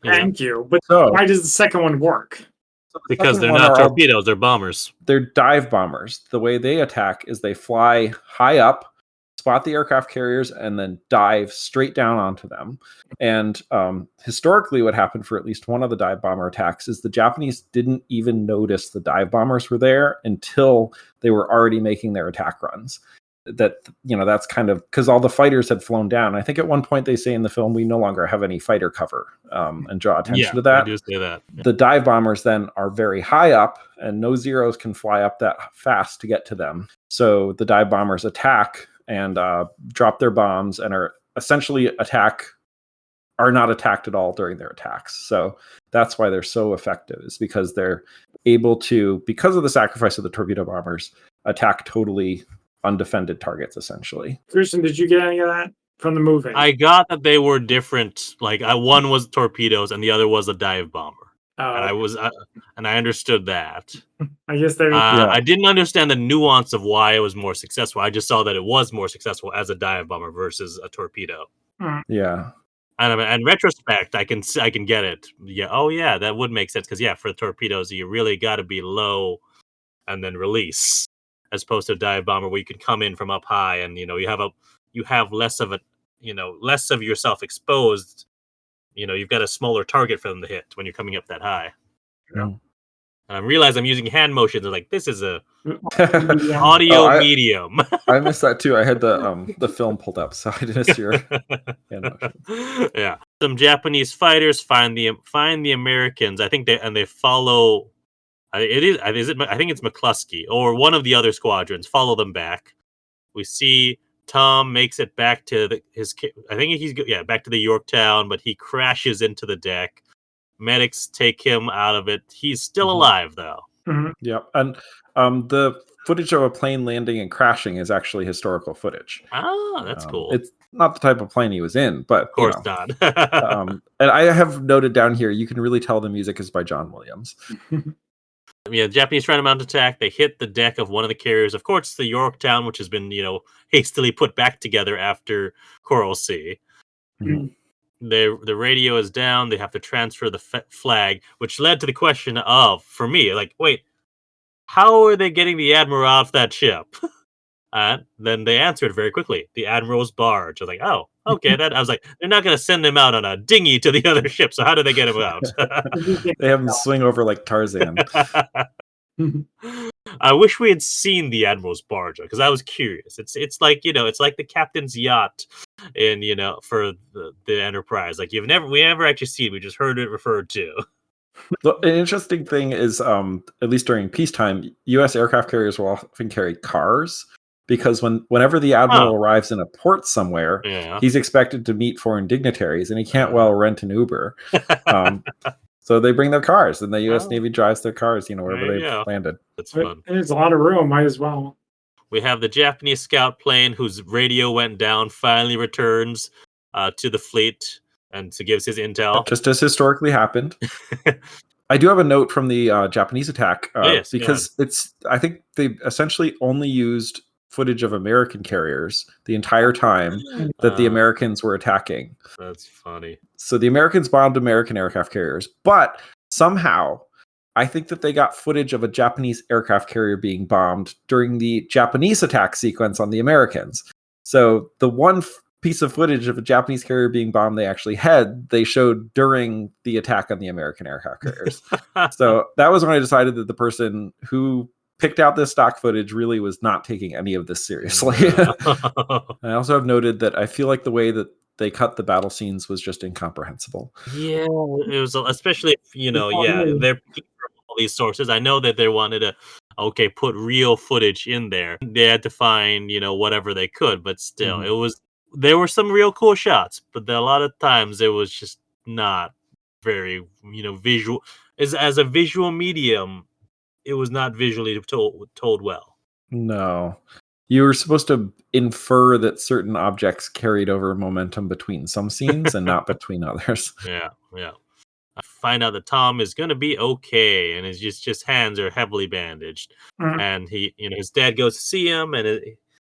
Thank you. But why does the second one work? Because they're not torpedoes, they're bombers. They're dive bombers. The way they attack is they fly high up, spot the aircraft carriers, and then dive straight down onto them. And historically, what happened for at least one of the dive bomber attacks is the Japanese didn't even notice the dive bombers were there until they were already making their attack runs. That's kind of because all the fighters had flown down. I think at one point they say in the film, we no longer have any fighter cover, and draw attention to that. They do say that. Yeah. The dive bombers then are very high up, and no Zeros can fly up that fast to get to them. So the dive bombers attack and drop their bombs and are essentially are not attacked at all during their attacks. So that's why they're so effective, is because they're able to, because of the sacrifice of the torpedo bombers, attack totally undefended targets, essentially. Christian, did you get any of that from the movie? I got that they were different. Like one was torpedoes and the other was a dive bomber. And I understood that. I guess I didn't understand the nuance of why it was more successful. I just saw that it was more successful as a dive bomber versus a torpedo. Yeah. And in retrospect, I can get it. Yeah. Oh, yeah, that would make sense because for the torpedoes, you really got to be low and then release, as opposed to a dive bomber where you can come in from up high and you have less of yourself exposed. You've got a smaller target for them to hit when you're coming up that high. Yeah. And I realize I'm using hand motions. Like, this is a audio medium. I missed that too. I had the film pulled up, so I didn't see your hand motion. Yeah. some Japanese fighters find the Americans. I think they follow. I think it's McCluskey or one of the other squadrons. Follow them back. We see Tom makes it back to back to the Yorktown, but he crashes into the deck. Medics take him out of it. He's still alive though. Yep, and the footage of a plane landing and crashing is actually historical footage. Ah, that's cool. It's not the type of plane he was in, but of course not. And I have noted down here, you can really tell the music is by John Williams. Yeah, Japanese try to mount attack. They hit the deck of one of the carriers. Of course, it's the Yorktown, which has been, hastily put back together after Coral Sea. The radio is down. They have to transfer the flag, which led to the question of, for me, like, wait, how are they getting the Admiral off that ship? And then they answered very quickly, the Admiral's barge. I was like, oh, okay. I was like, they're not going to send him out on a dinghy to the other ship, so how do they get him out? They have him swing over like Tarzan. I wish we had seen the Admiral's barge, because I was curious. It's like, it's like the captain's yacht in, for the Enterprise. Like we never actually see it. We just heard it referred to. An interesting thing is, at least during peacetime, U.S. aircraft carriers will often carry cars, because whenever the Admiral arrives in a port somewhere, he's expected to meet foreign dignitaries, and he can't well rent an Uber. So they bring their cars, and the U.S. Navy drives their cars, wherever they've landed. That's fun. There's a lot of room, might as well. We have the Japanese scout plane whose radio went down, finally returns to the fleet and gives his intel. Just as historically happened. I do have a note from the Japanese attack, because I think they essentially only used footage of American carriers the entire time that the Americans were attacking. That's funny. So the Americans bombed American aircraft carriers, but somehow I think that they got footage of a Japanese aircraft carrier being bombed during the Japanese attack sequence on the Americans. So the one piece of footage of a Japanese carrier being bombed they showed during the attack on the American aircraft carriers. So that was when I decided that the person who picked out this stock footage really was not taking any of this seriously. I also have noted that I feel like the way that they cut the battle scenes was just incomprehensible. Yeah, it was, especially if, they're picking from all these sources. I know that they wanted to, put real footage in there. They had to find, whatever they could, but still, there were some real cool shots, but a lot of times it was just not very, visual. As a visual medium, it was not visually told well. No. You were supposed to infer that certain objects carried over momentum between some scenes and not between others. Yeah. I find out that Tom is going to be okay, and his hands are heavily bandaged. And his dad goes to see him, and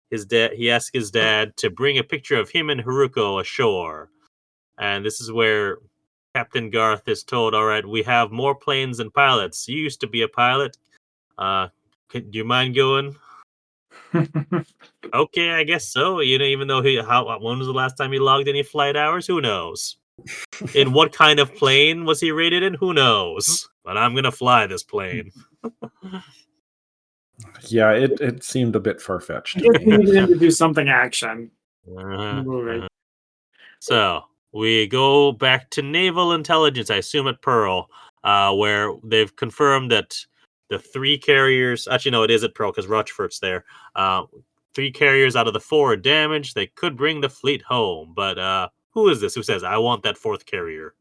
he asks his dad to bring a picture of him and Haruko ashore. And this is where Captain Garth is told, all right, we have more planes than pilots. You used to be a pilot. Do you mind going? Okay, I guess so. Even though when was the last time he logged any flight hours? Who knows? In what kind of plane was he rated in? Who knows? But I'm going to fly this plane. Yeah, it seemed a bit far-fetched. I guess we needed him to do something action. So we go back to naval intelligence, I assume at Pearl, where they've confirmed that the 3 carriers, actually no, it is at Pearl because Rochefort's there. 3 carriers out of the 4 are damaged. They could bring the fleet home, but who is this who says, I want that 4th carrier?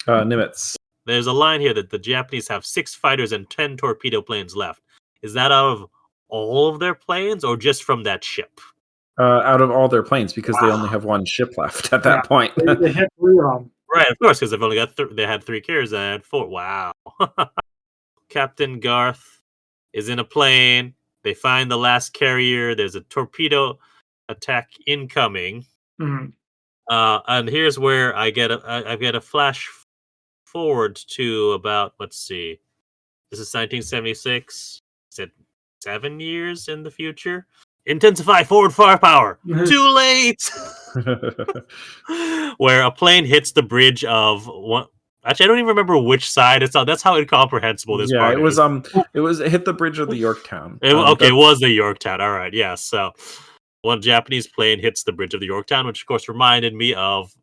Nimitz. There's a line here that the Japanese have 6 fighters and 10 torpedo planes left. Is that out of all of their planes or just from that ship? Out of all their planes, because they only have 1 ship left at that point. They hit 3 of them. Right, of course, because they've only got they had 3 carriers and I had 4. Wow. Captain Garth is in a plane. They find the last carrier. There's a torpedo attack incoming. And here's where I get a flash forward to about, let's see, this is 1976. Is it 7 years in the future? Intensify forward firepower. Too late. Where a plane hits the bridge of one. Actually, I don't even remember which side it's on. That's how incomprehensible this part is. It hit the bridge of the Yorktown. It was the Yorktown. All right, yeah. So one Japanese plane hits the bridge of the Yorktown, which of course reminded me of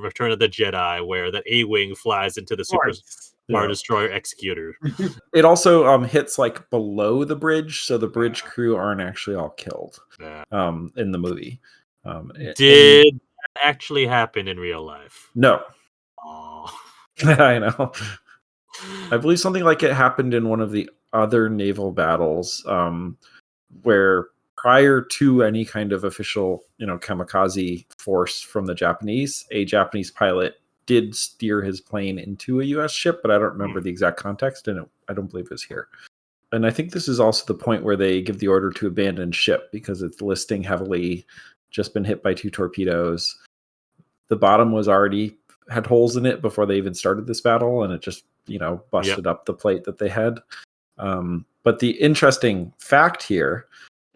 Return of the Jedi, where that A-wing flies into the Super Right. Star Yeah. Destroyer Executor. It also hits like below the bridge, so the bridge crew aren't actually all killed Yeah. in the movie. Did that actually happen in real life? No. Oh. I know. I believe something like it happened in one of the other naval battles, where prior to any kind of official, kamikaze force from the Japanese, a Japanese pilot did steer his plane into a U.S. ship, but I don't remember the exact context, and I don't believe it was here. And I think this is also the point where they give the order to abandon ship because it's listing heavily, just been hit by 2 torpedoes. The bottom had holes in it before they even started this battle, and it just, busted up the plate that they had. But the interesting fact here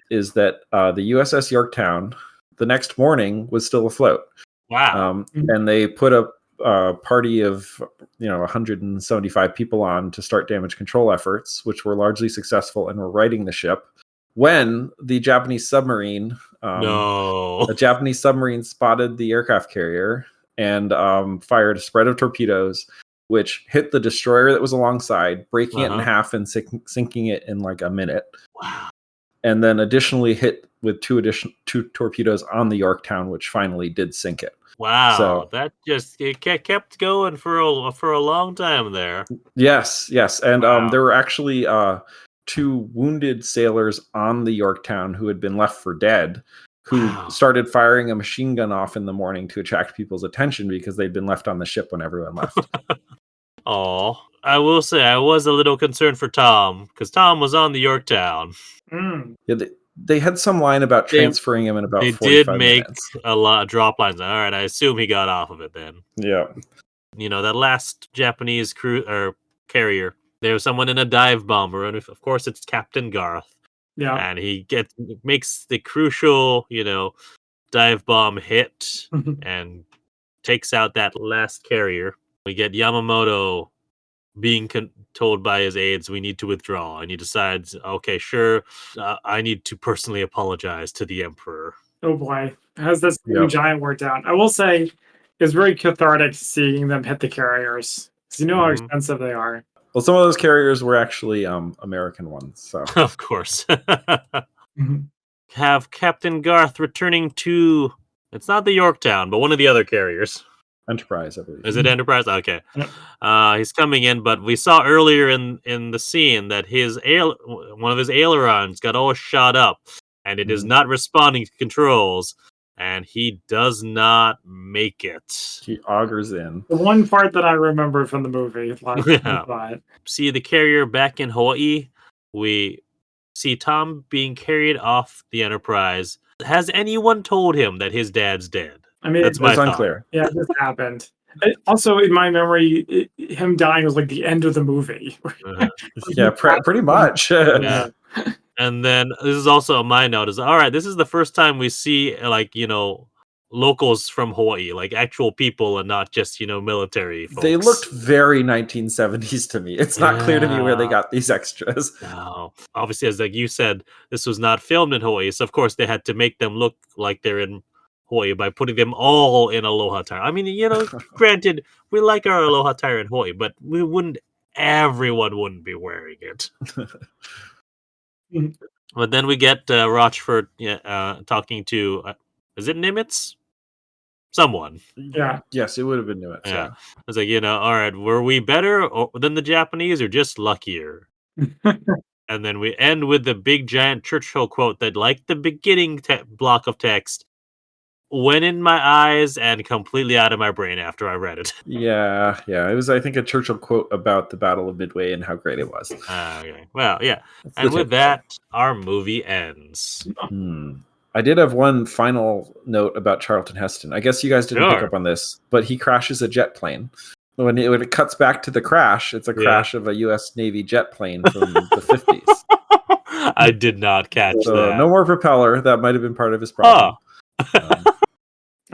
is that the USS Yorktown, the next morning, was still afloat. Wow. And they put a party of 175 people on to start damage control efforts, which were largely successful and were righting the ship when the Japanese submarine a Japanese submarine spotted the aircraft carrier and fired a spread of torpedoes, which hit the destroyer that was alongside, breaking it in half and sinking it in like a minute. Wow. And then additionally hit with two torpedoes on the Yorktown, which finally did sink it. Wow, So that it kept going for a long time there. Yes, and there were actually 2 wounded sailors on the Yorktown who had been left for dead, who started firing a machine gun off in the morning to attract people's attention because they'd been left on the ship when everyone left. Oh, I will say I was a little concerned for Tom because Tom was on the Yorktown. Yeah, they had some line about transferring him in about 45 minutes. They did make a lot of drop lines. All right, I assume he got off of it then. Yeah. That last Japanese crew or carrier, there was someone in a dive bomber, and of course it's Captain Garth. Yeah. And he makes the crucial, dive bomb hit and takes out that last carrier. We get Yamamoto being told by his aides, we need to withdraw. And he decides, okay, sure, I need to personally apologize to the Emperor. Oh boy. How's this giant worked out? I will say it's very cathartic seeing them hit the carriers. Because you know how expensive they are. Well, some of those carriers were actually American ones. So of course. Have Captain Garth returning to, it's not the Yorktown, but one of the other carriers. Enterprise, I believe. Is it Enterprise? Okay. He's coming in, but we saw earlier in the scene that one of his ailerons got all shot up, and it is not responding to controls, and he does not make it. He augers in. The one part that I remember from the movie. See the carrier back in Hawaii. We see Tom being carried off the Enterprise. Has anyone told him that his dad's dead? I mean, it's unclear. Yeah, this happened. Also, in my memory, him dying was like the end of the movie. Yeah, pretty much. Yeah. And then this is also my note is, all right, this is the first time we see locals from Hawaii, like actual people and not just, military folks. They looked very 1970s to me. It's not clear to me where they got these extras. No. Obviously, as like you said, this was not filmed in Hawaii, so of course they had to make them look like they're in Hawaii by putting them all in aloha attire. I mean, granted, we like our aloha attire in Hawaii, but everyone wouldn't be wearing it. But then we get Rochford talking to, is it Nimitz? Someone. Yeah. Yes, it would have been Nimitz. Yeah. I was like, all right, were we better than the Japanese or just luckier? And then we end with the big giant Churchill quote that, like the beginning block of text, went in my eyes and completely out of my brain after I read it. Yeah. It was, I think, a Churchill quote about the Battle of Midway and how great it was. Okay. Well, yeah. And with that, our movie ends. I did have one final note about Charlton Heston. I guess you guys didn't pick up on this, but he crashes a jet plane. When it cuts back to the crash, it's a crash of a U.S. Navy jet plane from the 50s. I did not catch that. No more propeller. That might have been part of his problem.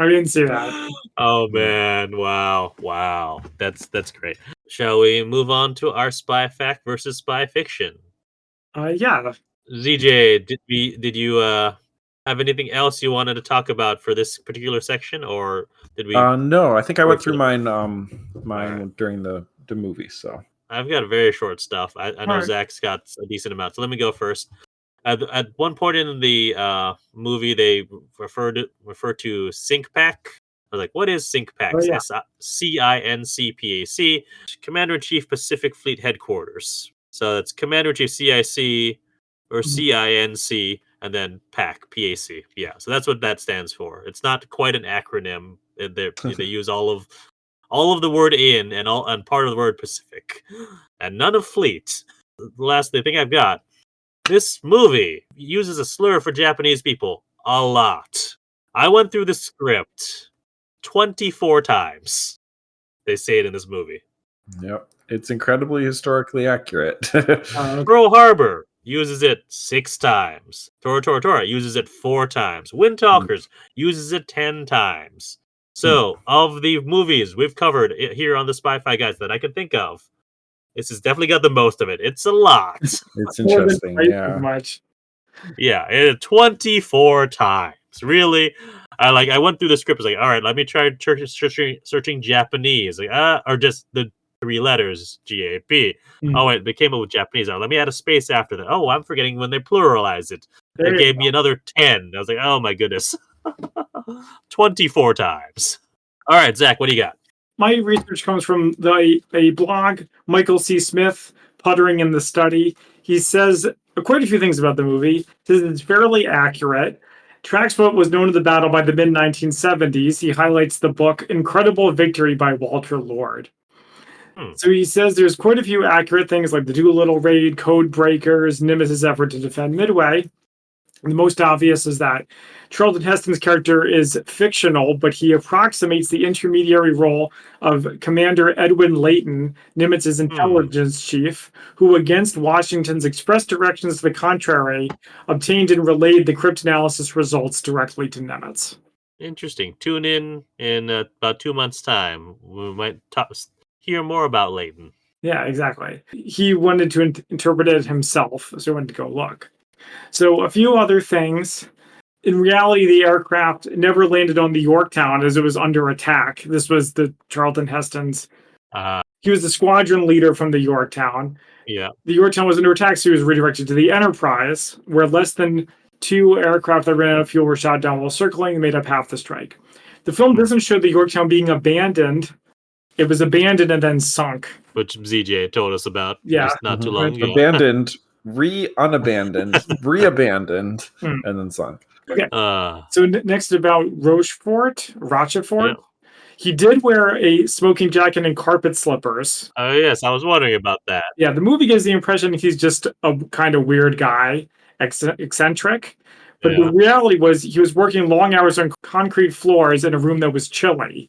I didn't see that. Oh man! Wow! That's great. Shall we move on to our spy fact versus spy fiction? Yeah. ZJ, did you have anything else you wanted to talk about for this particular section, or did we? No, I think I went Wait for through the- mine Alright. during the movie. So I've got very short stuff. I know Alright. Zach's got a decent amount, so let me go first. At one point in the movie, they refer to Sync Pack. I was like, "What is Sync Pack?" Oh, yeah. CINCPAC, Commander in Chief Pacific Fleet Headquarters. So that's Commander in Chief CIC or Mhm. CINC, and then PAC. Yeah, so that's what that stands for. It's not quite an acronym. They use all of the word in and part of the word Pacific, and none of fleet. The last thing I've got. This movie uses a slur for Japanese people a lot. I went through the script 24 times. They say it in this movie. yep, it's incredibly historically accurate. Pearl Harbor uses it 6 times. Tora Tora Tora uses it 4 times. Windtalkers uses it 10 times. So, of the movies we've covered here on the Spy-Fi Guys that I can think of, this has definitely got the most of it. It's a lot. It's More than interesting. twice as Yeah. much. Yeah, 24 times. Really? I went through the script. I was like, all right, let me try searching Japanese. Or just the 3 letters GAP. Oh wait, they came up with Japanese. Let me add a space after that. Oh, I'm forgetting when they pluralize it. There It you gave go. me another 10. I was like, oh my goodness. 24 times. All right, Zach, what do you got? My research comes from a blog, Michael C. Smith, Puttering in the Study. He says quite a few things about the movie. He says it's fairly accurate. Traxboat was known to the battle by the mid 1970s. He highlights the book Incredible Victory by Walter Lord. So he says there's quite a few accurate things like the Doolittle raid, code breakers, Nimitz' effort to defend Midway. And the most obvious is that Charlton Heston's character is fictional, but he approximates the intermediary role of Commander Edwin Layton, Nimitz's intelligence chief, who, against Washington's express directions to the contrary, obtained and relayed the cryptanalysis results directly to Nimitz. Interesting. Tune in about 2 months' time. We might hear more about Layton. Yeah, exactly. He wanted to interpret it himself, so he went to go look. So a few other things. In reality, the aircraft never landed on the Yorktown as it was under attack. This was the Charlton Heston's. He was the squadron leader from the Yorktown. Yeah. The Yorktown was under attack, so he was redirected to the Enterprise, where less than 2 aircraft that ran out of fuel were shot down while circling and made up half the strike. The film doesn't show the Yorktown being abandoned. It was abandoned and then sunk. Which ZJ told us about Yeah. just not too long ago. Abandoned, unabandoned, reabandoned, and then sunk. Okay. So next about Rochefort. Yeah. He did wear a smoking jacket and carpet slippers. Oh yes, I was wondering about that. Yeah, the movie gives the impression he's just a kind of weird guy, eccentric. But the reality was he was working long hours on concrete floors in a room that was chilly.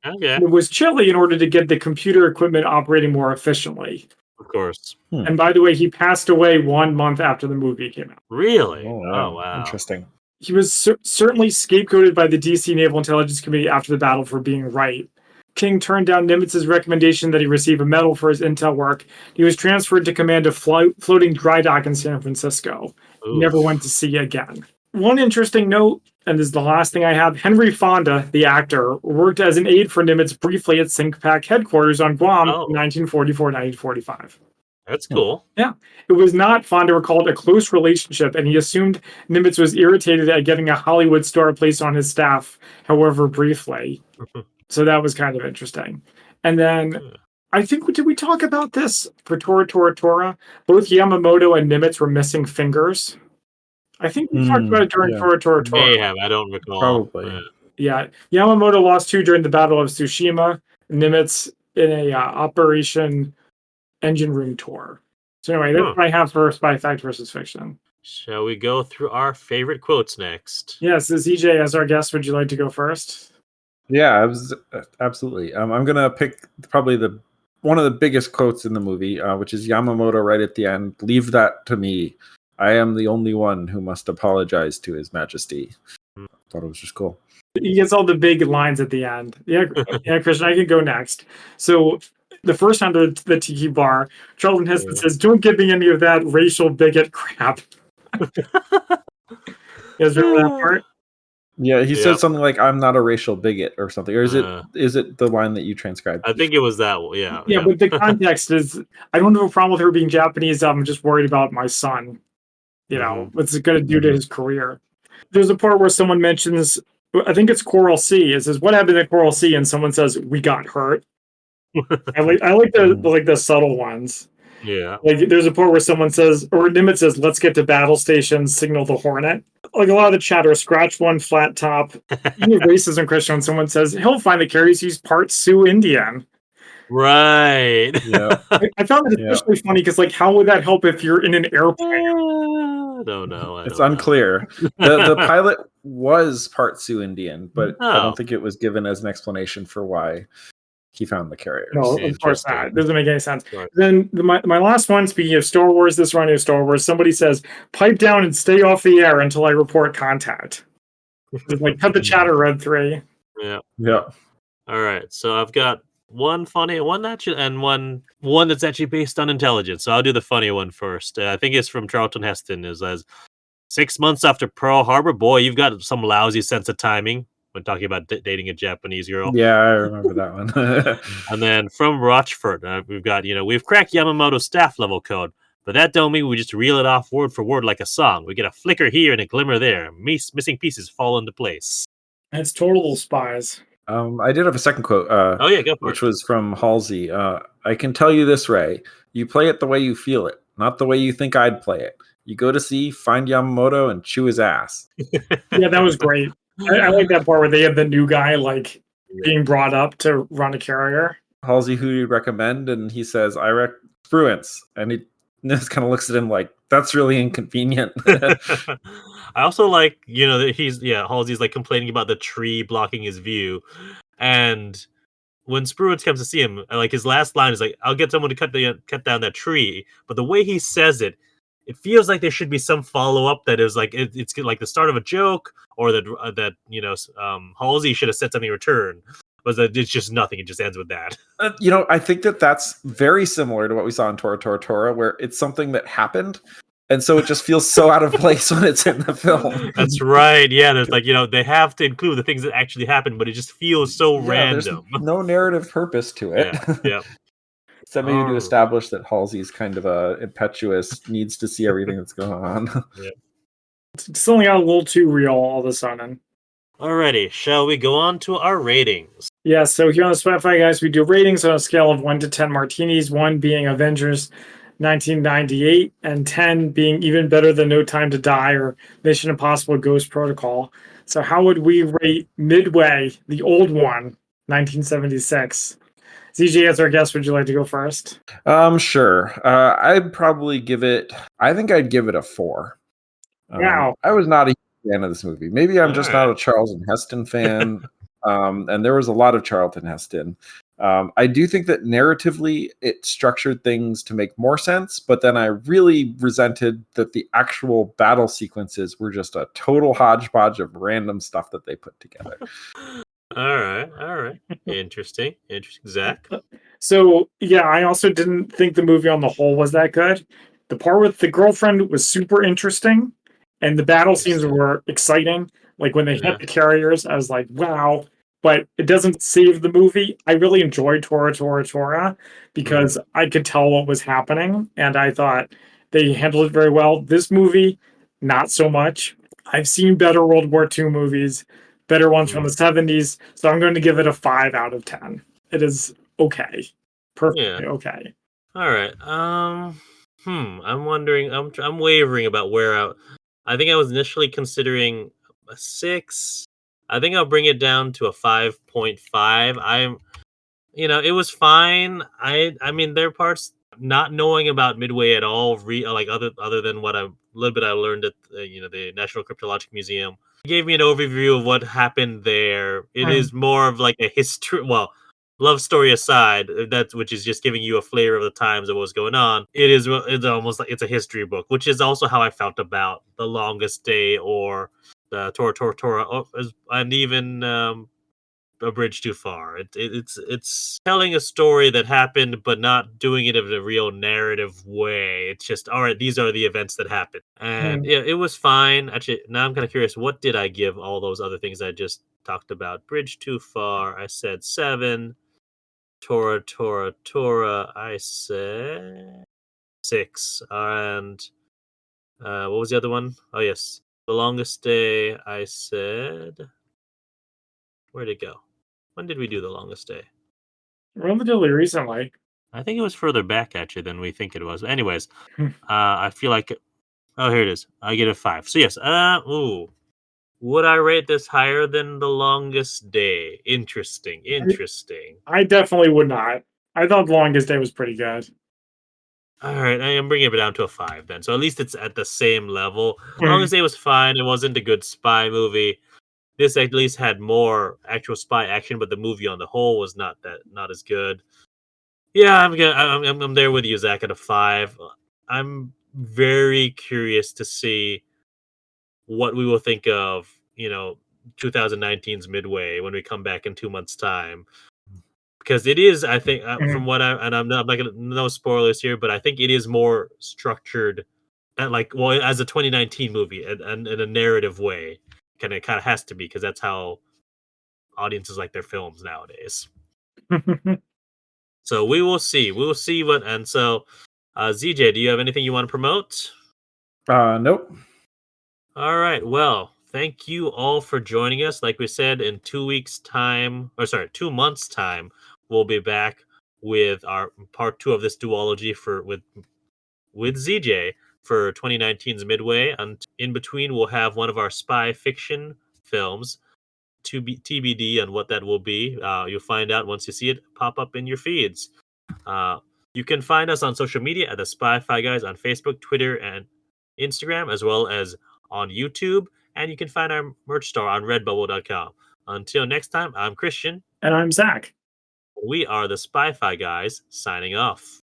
Okay. It was chilly in order to get the computer equipment operating more efficiently. Of course. And by the way, he passed away 1 month after the movie came out. Really? Oh, wow. Interesting. He was certainly scapegoated by the DC Naval Intelligence Committee after the battle for being right. King turned down Nimitz's recommendation that he receive a medal for his intel work. He was transferred to command a floating dry dock in San Francisco. He never went to sea again. One interesting note, and this is the last thing I have, Henry Fonda, the actor, worked as an aide for Nimitz briefly at SyncPAC headquarters on Guam in 1944-1945. That's cool. Yeah. It was not, Fonda recalled, a close relationship, and he assumed Nimitz was irritated at getting a Hollywood star placed on his staff, however briefly. So that was kind of interesting. And then, I think, did we talk about this for Tora Tora Tora? Both Yamamoto and Nimitz were missing fingers. I think we talked about it during Tora Tora Tora. May have, I don't recall. Probably. Yeah. Yamamoto lost 2 during the Battle of Tsushima. Nimitz in a Operation Engine Room Tour. So anyway, that's what I have for Spy Fact versus Fiction. Shall we go through our favorite quotes next? Yes, as EJ as our guest, would you like to go first? Yeah, absolutely. I'm gonna pick probably one of the biggest quotes in the movie, which is Yamamoto right at the end. Leave that to me. I am the only one who must apologize to His Majesty. Thought it was just cool. He gets all the big lines at the end. Yeah, Christian, I can go next. So the first time the tiki bar, Charlton Heston says, "Don't give me any of that racial bigot crap." You guys remember that part? Yeah, he Yep. said something like, "I'm not a racial bigot" or something. Or is it the line that you transcribed? I think it was that one. Yeah. Yeah, but the context is I don't have a problem with her being Japanese. I'm just worried about my son. What's it going to do to his career? There's a part where someone mentions, I think it's Coral Sea. It says, "What happened at Coral Sea?" And someone says, "We got hurt." I like the subtle ones. Yeah. Like there's a part where someone says, or Nimitz says, "Let's get to battle station, signal the Hornet." Like a lot of the chatter, scratch one, flat top. Even racism question when someone says, "He'll find the carries, he's part Sioux Indian." Right. Yeah. I found it especially funny because, like, how would that help if you're in an airplane? I don't know. It's unclear. The pilot was part Sioux Indian, but I Oh. don't think it was given as an explanation for why he found the carriers. No, of course not. It doesn't make any sense. Right. Then my last one, speaking of Star Wars, this running of Star Wars, somebody says, "Pipe down and stay off the air until I report contact." Just like cut the chatter, Red 3. Yeah. Yeah. All right. So I've got one funny, one actually, and one that's actually based on intelligence. So I'll do the funny one first. I think it's from Charlton Heston. Is as 6 months after Pearl Harbor, boy, you've got some lousy sense of timing when talking about dating a Japanese girl. Yeah, I remember that one. And then from Rochford, we've got, we've cracked Yamamoto's staff level code, but that don't mean we just reel it off word for word like a song. We get a flicker here and a glimmer there. Missing pieces fall into place. That's total spies. I did have a second quote. Oh yeah, go for which it. was from Halsey. I can tell you this, Ray. You play it the way you feel it, not the way you think I'd play it. You go to sea, find Yamamoto, and chew his ass. Yeah, that was great. I like that part where they have the new guy being brought up to run a carrier. Halsey, who do you recommend? And he says, I rec Spruance. And he just kind of looks at him like, that's really inconvenient. I also like, that Halsey's like complaining about the tree blocking his view. And when Spruance comes to see him, like his last line is like, I'll get someone to cut down that tree. But the way he says it, it feels like there should be some follow-up that is like it's like the start of a joke, or that Halsey should have said something in return. But it's just nothing. It just ends with that. I think that's very similar to what we saw in Tora Tora Tora, where it's something that happened, and so it just feels so out of place when it's in the film. That's right. Yeah, there's they have to include the things that actually happened, but it just feels so random. There's no narrative purpose to it. Yeah. Except maybe to establish that Halsey's kind of impetuous, needs to see everything that's going on. Yeah. It's only got a little too real all of a sudden. Alrighty, shall we go on to our ratings? Yeah, so here on the Spotify, guys, we do ratings on a scale of 1 to 10 martinis, 1 being Avengers 1998, and 10 being even better than No Time to Die or Mission Impossible Ghost Protocol. So how would we rate Midway, the old one, 1976? ZJ, as our guest, would you like to go first? Sure. I'd probably give it, I think I'd give it a 4. Wow. I was not a fan of this movie. Maybe I'm just not a Charlton Heston fan. And there was a lot of Charlton Heston. I do think that narratively it structured things to make more sense, but then I really resented that the actual battle sequences were just a total hodgepodge of random stuff that they put together. All right. Interesting, Zach. So, yeah, I also didn't think the movie on the whole was that good. The part with the girlfriend was super interesting, and the battle scenes were exciting. Like when they hit the carriers, I was like, wow. But it doesn't save the movie. I really enjoyed Tora Tora Tora because I could tell what was happening, and I thought they handled it very well. This movie, not so much. I've seen better World War II movies, better ones from the 70s, so I'm going to give it a 5 out of 10. It is okay. Perfectly okay. All right. I'm wondering. I'm wavering about where I think I was initially considering a 6. I think I'll bring it down to a 5.5. It was fine. I mean, there are parts not knowing about Midway at all, other than what a little bit I learned at the National Cryptologic Museum. It gave me an overview of what happened there. It is more of like a history. Well, love story aside, which is just giving you a flavor of the times of what's going on. It's almost like it's a history book, which is also how I felt about The Longest Day or the Tora Tora Tora, and even A Bridge Too Far. It's telling a story that happened, but not doing it in a real narrative way. It's just, all right, these are the events that happened, and it was fine. Actually, now I'm kind of curious, what did I give all those other things I just talked about? Bridge Too Far, I said 7. Tora, I said 6. And what was the other one? Oh yes, The Longest Day. I said, where'd it go? When did we do The Longest Day? Relatively recently. I think it was further back actually than we think it was. Anyways, I feel like oh, here it is. I get a 5. So yes, would I rate this higher than The Longest Day? Interesting. I definitely would not. I thought The Longest Day was pretty good. All right, I am bringing it down to a 5 then. So at least it's at the same level. Longest Day was fine. It wasn't a good spy movie. This at least had more actual spy action, but the movie on the whole was not as good. Yeah, I'm there with you, Zach, at a 5. I'm very curious to see what we will think of, 2019's Midway when we come back in 2 months' time. Because it is, I think, from what I'm not gonna, no spoilers here, but I think it is more structured, and as a 2019 movie, and in a narrative way. Kind of has to be, because that's how audiences like their films nowadays. So we will see. We will see what. And so, ZJ, do you have anything you want to promote? Nope. All right. Well, thank you all for joining us. Like we said, in 2 months' time, we'll be back with our part 2 of this duology with ZJ for 2019's Midway. And in between, we'll have one of our spy fiction films to be TBD on what that will be. You'll find out once you see it pop up in your feeds. You can find us on social media at the Spy-Fi Guys on Facebook, Twitter, and Instagram, as well as on YouTube. And you can find our merch store on redbubble.com. Until next time, I'm Christian. And I'm Zach. We are the Spy-Fi Guys, signing off.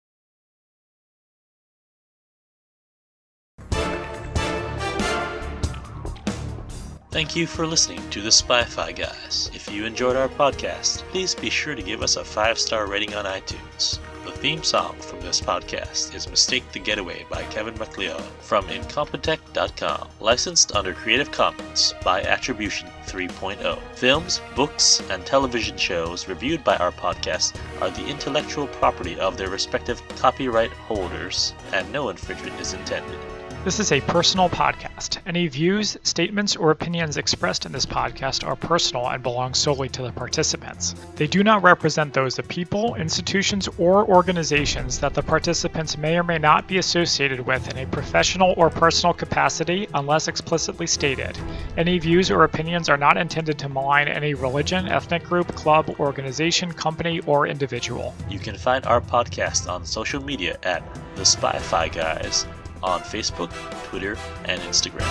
Thank you for listening to the Spy-Fi Guys. If you enjoyed our podcast, please be sure to give us a 5-star rating on iTunes. The theme song from this podcast is Mistake the Getaway by Kevin MacLeod from Incompetech.com. Licensed under Creative Commons by Attribution 3.0. Films, books, and television shows reviewed by our podcast are the intellectual property of their respective copyright holders, and no infringement is intended. This is a personal podcast. Any views, statements, or opinions expressed in this podcast are personal and belong solely to the participants. They do not represent those of people, institutions, or organizations that the participants may or may not be associated with in a professional or personal capacity unless explicitly stated. Any views or opinions are not intended to malign any religion, ethnic group, club, organization, company, or individual. You can find our podcast on social media at The Spy-Fi Guys on Facebook, Twitter, and Instagram.